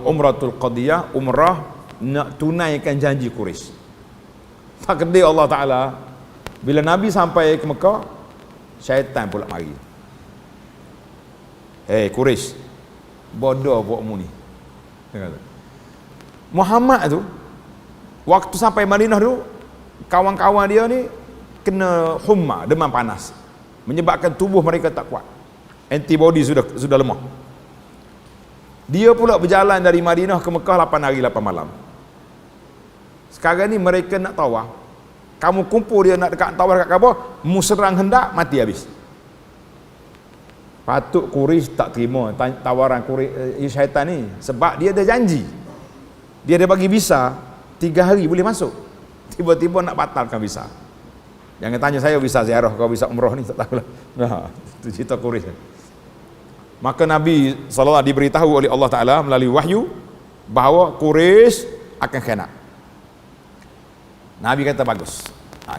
Umratul Qadiyah, umrah nak tunaikan janji Quraisy. Takdir Allah Ta'ala, bila Nabi sampai ke Mekah, syaitan pula mari. Quraisy, bodoh buatmu ni. Muhammad tu waktu sampai Madinah tu, kawan-kawan dia ni kena humma, demam panas, menyebabkan tubuh mereka tak kuat, antibody sudah lemah. Dia pula berjalan dari Madinah ke Mekah 8 hari 8 malam. Sekarang ni mereka nak tawaf, kamu kumpul dia nak dekat tawaf dekat Kaabah, mu serang hendak, mati habis. Patut Quraisy tak terima tawaran syaitan ni, sebab dia ada janji, dia ada bagi visa 3 hari boleh masuk, tiba-tiba nak batalkan visa. Jangan tanya saya visa ziarah, kau visa umrah ni tak tahulah. Itu cerita Quraisy. Maka Nabi SAW diberitahu oleh Allah Ta'ala melalui wahyu bahawa Quraisy akan khianat. Nabi kata bagus.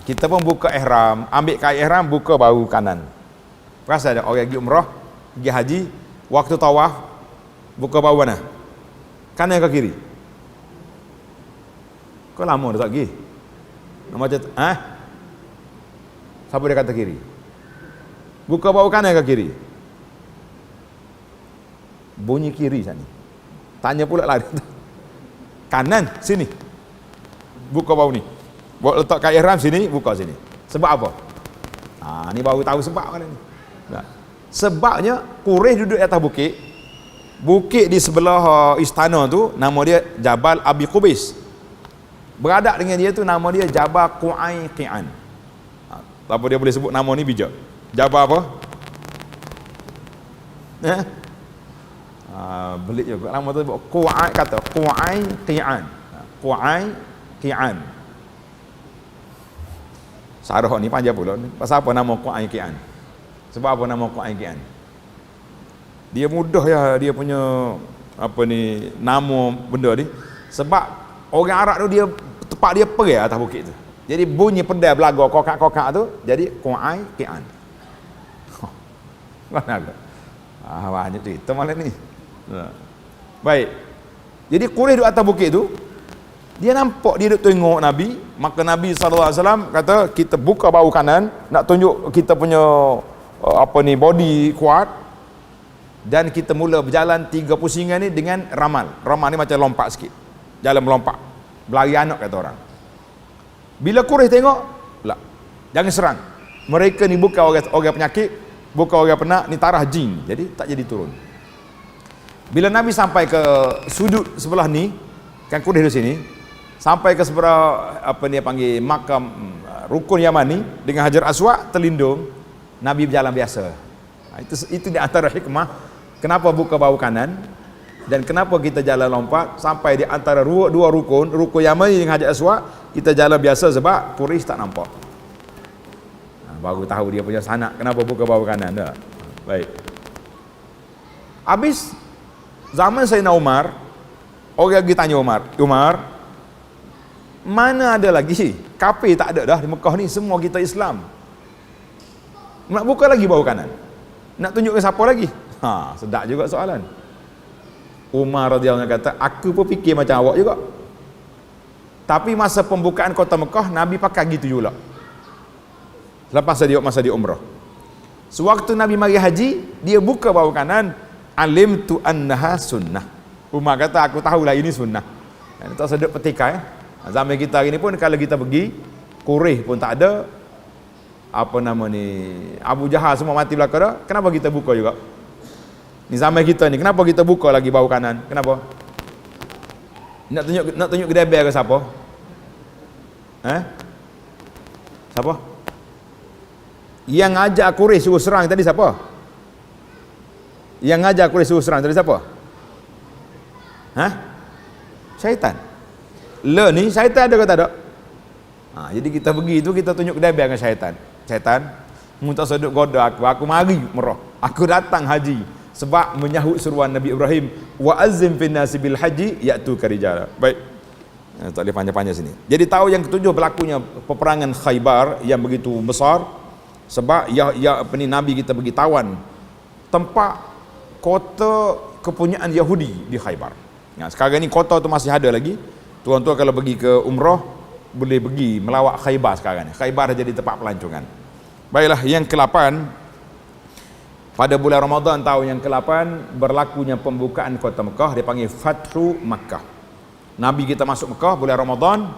Kita pun buka ihram, ambil kain ihram, buka bahu kanan. Perasa ada orang pergi umrah, pergi haji, waktu tawaf buka bahu mana? Kanan ke kiri? Kau lama dah tak pergi? Nak macam siapa dia kata kiri? Buka bahu kanan ke kiri? Bunyi kiri sana. Tanya pula lari. Kanan sini. Buka bahu ni. Buat letak kain ihram sini, buka sini. Sebab apa? Ni baru tahu sebab mana ni. Sebabnya Quraisy duduk di atas bukit. Bukit di sebelah istana tu nama dia Jabal Abi Qubais. Beradak dengan dia tu nama dia Jabal Qu'ayqi'an. Apa dia boleh sebut nama ni bijak. Jabal apa? Belik juga nama tu kata Qu'ayqi'an. Qu'ayqi'an. Sarah ni panjang pula. Pasal apa nama Qu'ayqi'an? Sebab apa nama Qu'ayqi'an? Dia mudah ya dia punya nama benda ni. Sebab orang Arab tu dia tempat dia pergi atas bukit tu. Jadi bunyi pedai belaga kokak-kokak tu jadi Qu'ayqi'an. Mana ada? Banyak cerita malam ni. Baik. Jadi Quraisy duduk atas bukit tu, dia nampak dia duduk tengok Nabi, maka Nabi SAW kata kita buka bahu kanan nak tunjuk kita punya body kuat, dan kita mula berjalan 3 pusingan ni dengan ramal. Ramal ni macam lompat sikit, jalan melompat, berlari anak kata orang. Bila Quraisy tengok, jangan serang, mereka ni bukan orang penyakit, bukan orang penat, ni tarah jin, jadi tak jadi turun. Bila Nabi sampai ke sudut sebelah ni, kan Quraisy di sini, sampai ke sebelah makam rukun Yamani dengan Hajar Aswad terlindung, Nabi berjalan biasa. Itu di antara hikmah kenapa buka bahu kanan dan kenapa kita jalan lompat sampai di antara dua rukun Yamani dengan Hajar Aswad, kita jalan biasa sebab Quraisy tak nampak. Baru tahu dia punya sanak kenapa buka bahu kanan dah. Baik. Habis zaman Sayyidina Umar, orang pergi tanya Umar, mana ada lagi? Kafir tak ada dah di Mekah ni, semua kita Islam. Nak buka lagi bahu kanan? Nak tunjuk ke siapa lagi? Sedap juga soalan. Umar radhiyallahu anhu kata, aku pun fikir macam awak juga. Tapi masa pembukaan kota Mekah, Nabi pakai gitu juga. Lepas masa dia umrah. Sewaktu Nabi mari haji, dia buka bahu kanan, alimtu annaha sunnah. Umar kata, aku tahulah ini sunnah. Dan tak sedap petikai. Zaman kita hari ni pun kalau kita pergi, Quraisy pun tak ada, apa nama ni, Abu Jahal semua mati belaka dah, kenapa kita buka juga? Ni zaman kita ni, kenapa kita buka lagi bahu kanan? Kenapa? Nak tunjuk gedebel ke siapa? Siapa? Yang ngajak Quraisy suruh serang tadi siapa? Yang ngajak Quraisy suruh serang tadi siapa? Syaitan. Le ni syaitan ada ke tak ada? Jadi kita pergi tu kita tunjuk gedebel dengan syaitan. Syaitan, mu tak sedut goda aku mari merah. Aku datang haji sebab menyahut seruan Nabi Ibrahim, wa azzim fin nasi bil haji ya'tu karijala. Baik. Tak boleh panjang-panjang sini. Jadi tahu yang ketujuh berlakunya peperangan Khaybar yang begitu besar sebab Nabi kita pergi tawan tempat kota kepunyaan Yahudi di Khaybar. Sekarang ni kota tu masih ada lagi. Tuan-tuan kalau pergi ke umrah boleh pergi melawat Khaybar sekarang ni. Khaybar dah jadi tempat pelancongan. Baiklah, yang ke-8, pada bulan Ramadan tahun yang ke-8 berlakunya pembukaan kota Mekah, dia panggil Fathu Makkah. Nabi kita masuk Mekah bulan Ramadan,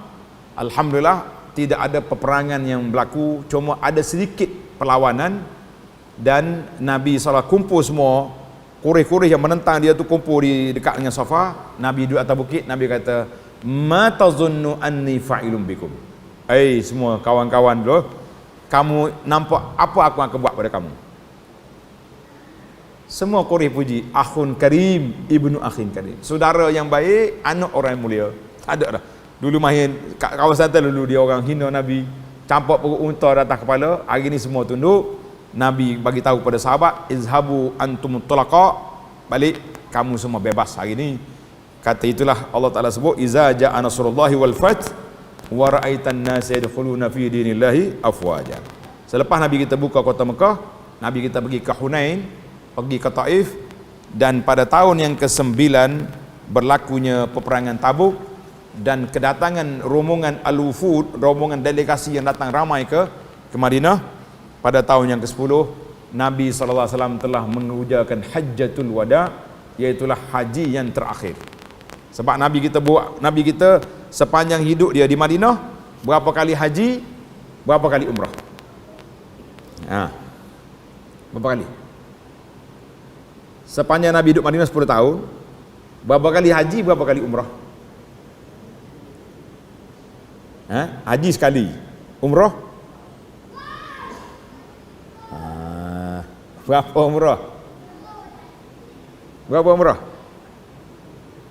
alhamdulillah tidak ada peperangan yang berlaku, cuma ada sedikit perlawanan dan Nabi SAW kumpul semua Quraisy yang menentang dia tu kumpul di dekat dengan Safa. Nabi duduk atas bukit, Nabi kata, "Ma tazunnu anni fa'ilun bikum." Semua kawan-kawan dulu, kamu nampak apa aku akan buat pada kamu? Semua Quraisy puji, akhun karim, ibnu akhin karim. Saudara yang baik, anak orang yang mulia. Ada dah. Dulu main kat kawasan dulu dia orang hina Nabi, campak perut unta datang kepala. Hari ni semua tunduk. Nabi bagi tahu pada sahabat, izhabu antum tulaqa, balik kamu semua bebas hari ni. Kata itulah Allah Taala sebut, iza jaa nasrullahi wal fath wa ra'aitan nas yadkhuluna fi dinillahi afwaja. Selepas Nabi kita buka kota Mekah, Nabi kita pergi ke Hunain, pergi ke Taif, dan pada tahun yang ke-9 berlakunya peperangan Tabuk dan kedatangan rombongan al-wufud, rombongan delegasi yang datang ramai ke Madinah. Pada tahun yang ke-10 Nabi SAW telah mengujarkan Hajjatul Wada, iaitulah haji yang terakhir. Sebab Nabi kita sepanjang hidup dia di Madinah, berapa kali haji, berapa kali umrah? Berapa kali? Sepanjang Nabi hidup Madinah 10 tahun, berapa kali haji, berapa kali umrah? Haji sekali, umrah berapa umrah? Berapa umrah?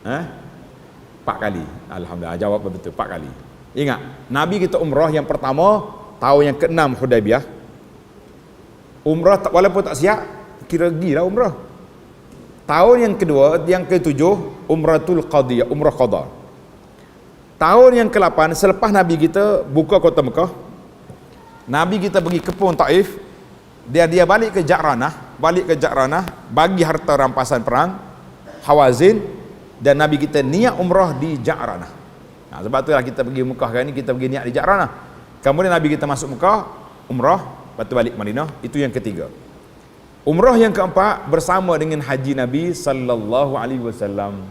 4 kali. Alhamdulillah, jawab betul, 4 kali. Ingat, Nabi kita umrah yang pertama tahun yang ke-6 Hudaibiyah. Umrah walaupun tak siap, kira gila umrah. Tahun yang kedua, yang ke-7 Umratul Qadiyah, umrah qada. Tahun yang ke-8 selepas Nabi kita buka kota Mekah, Nabi kita pergi kepung Taif. Dia balik ke Ja'ranah, bagi harta rampasan perang Hawazin, dan Nabi kita niat umrah di Ja'ranah. Sebab itulah kita pergi Mekah kali ni, kita pergi niat di Ja'ranah. Kemudian Nabi kita masuk Mekah, umrah, lepas tu balik Madinah. Itu yang ketiga. Umrah yang keempat bersama dengan haji Nabi sallallahu alaihi wasallam.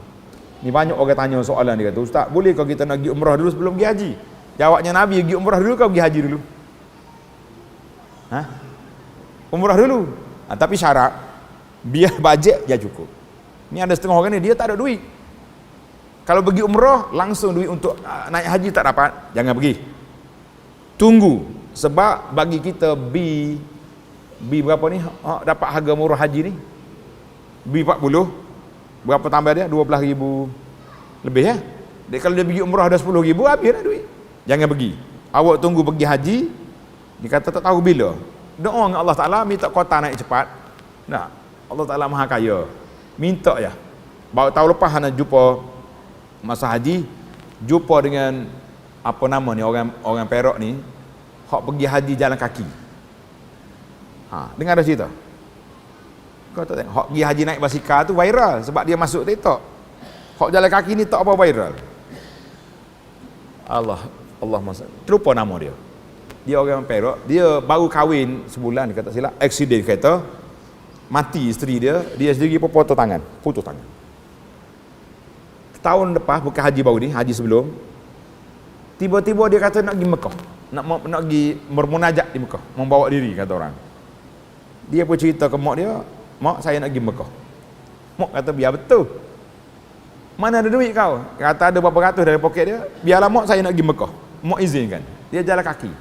Ni banyak orang tanya soalan, dia kata, "Ustaz, boleh kau kita nak pergi umrah dulu sebelum pergi haji?" Jawabnya, Nabi pergi umrah dulu, kau pergi haji dulu. Umrah dulu. Tapi syarat biar bajet dia cukup. Ni ada setengah orang ni dia tak ada duit. Kalau pergi umrah langsung duit untuk naik haji tak dapat, jangan pergi. Tunggu, sebab bagi kita B berapa ni dapat harga murah haji ni? B40. Berapa tambah dia? 12,000 lebih ya. Dia kalau dia pergi umrah dah 10,000, habis dah duit. Jangan pergi. Awak tunggu pergi haji. Dia kata tak tahu bila. Doa dengan Allah Ta'ala, minta kota naik cepat. Nah, Allah Ta'ala maha kaya. Minta ya. Baru tahun lepas nak jumpa masa haji, jumpa dengan apa nama ni, orang Perak ni, hak pergi haji jalan kaki. Dengar ada cerita? Kau tak tengok, hak pergi haji naik basikal tu viral sebab dia masuk TikTok. Hak jalan kaki ni tak apa viral. Allah masa. Terlupa nama dia. Dia orang Perak, dia baru kahwin sebulan, dia kata silap, aksiden kereta, mati isteri dia sendiri pun putus tangan. Tahun lepas, bukan haji baru ni, haji sebelum, tiba-tiba dia kata nak pergi Mekah. nak pergi bermunajat di Mekah, membawa diri kata orang. Dia pun cerita ke mak dia, mak saya nak pergi Mekah. Mak kata biar betul. Mana ada duit kau? Kata ada berapa ratus dari poket dia. Biarlah mak saya nak pergi Mekah. Mak izinkan. Dia jalan kaki.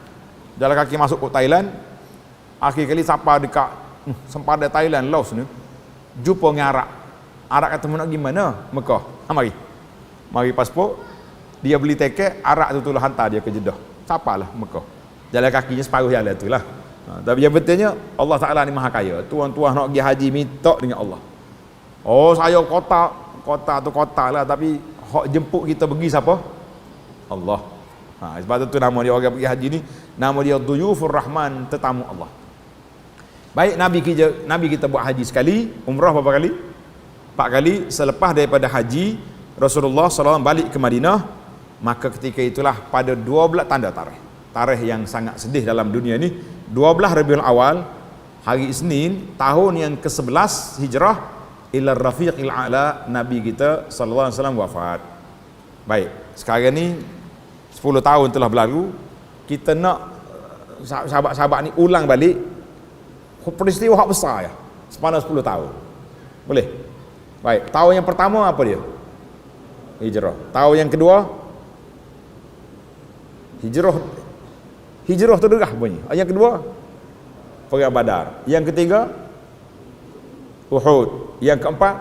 Jalan kaki masuk ke Thailand. Akhir kali sampai dekat sempada Thailand, Laos ni. Jumpa dengan Arab. Arab kata nak pergi mana? Mekah. Mari pasport. Dia beli tiket, Arab tu tolong hantar dia ke Jeddah. Sapalah Mekah. Jalan kakinya separuh jalan tu lah. Tapi yang betulnya Allah Ta'ala ni maha kaya. Tuan-tuan nak pergi haji minta dengan Allah. Oh saya kota lah, tapi hak jemput kita pergi siapa? Allah. Sebab tu nama dia orang pergi haji ni, nama dia Duyufur Rahman, tetamu Allah. Baik, Nabi kita buat haji sekali, umrah berapa kali? 4 kali. Selepas daripada haji, Rasulullah SAW balik ke Madinah. Maka ketika itulah pada 12 tanda tarikh yang sangat sedih dalam dunia ni, 12 Rabiul Awal, hari Isnin, tahun yang ke-11 Hijrah, ila rafiqil a'la, Nabi kita sallallahu alaihi wasallam wafat. Baik, sekarang ni 10 tahun telah berlalu, kita nak sahabat-sahabat ni ulang balik peristiwa hak besar ya, sepanjang 10 tahun. Boleh? Baik, tahun yang pertama apa dia? Hijrah. Tahun yang kedua Hijrah terderah bunyi. Yang kedua Perang Badar. Yang ketiga Uhud. Yang keempat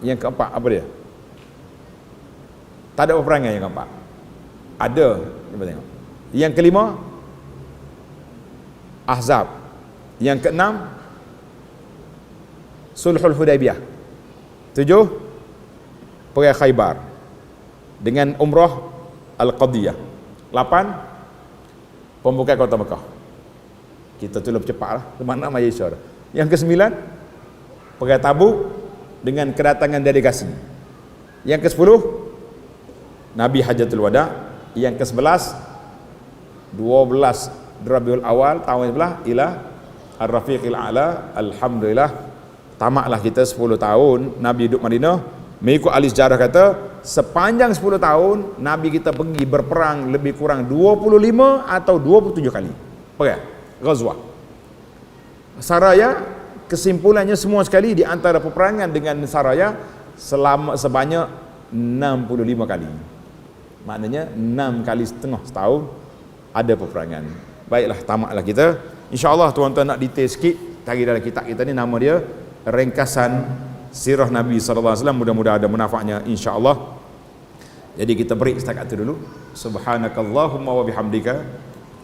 yang keempat apa dia? Tak ada peperangan yang keempat. Ada, cuba tengok. Yang kelima Ahzab. Yang keenam Sulhul Hudaibiyah. 7 Perang Khaybar dengan umrah Al-Qadiyah. 8 pembukaan kota Mekah. Kita tu lebih cepat lah, mana Malaysia dah. Yang ke-9 Perang Tabuk dengan kedatangan delegasi. Yang ke-10 Nabi Hajjatul Wada. Yang ke-11 12 Rabiul Awal tahun sebelah ila Ar-Rafiqil A'la. Alhamdulillah tamatlah kita 10 tahun Nabi hidup Madinah. Mengikut ahli sejarah kata sepanjang 10 tahun Nabi kita pergi berperang lebih kurang 25 atau 27 kali perang Ghazwah. Saraya, kesimpulannya semua sekali di antara peperangan dengan Saraya sebanyak 65 kali. Maknanya 6 kali setengah setahun ada peperangan. Baiklah, tamatlah kita. InsyaAllah tuan-tuan nak detail sikit cari dalam kitab kita ni, nama dia Ringkasan Sirah Nabi SAW. Mudah-mudahan ada manfaatnya insya-Allah. Jadi kita break setakat itu dulu. Subhanakallahumma wa bihamdika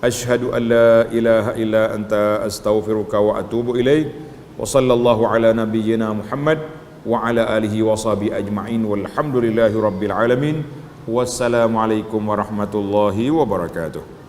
asyhadu an la ilaha illa anta astaghfiruka wa atubu ilaik. Wa sallallahu ala nabiyyina Muhammad wa ala alihi wa sahbihi ajma'in walhamdulillahi rabbil alamin. Wassalamualaikum warahmatullahi wabarakatuh.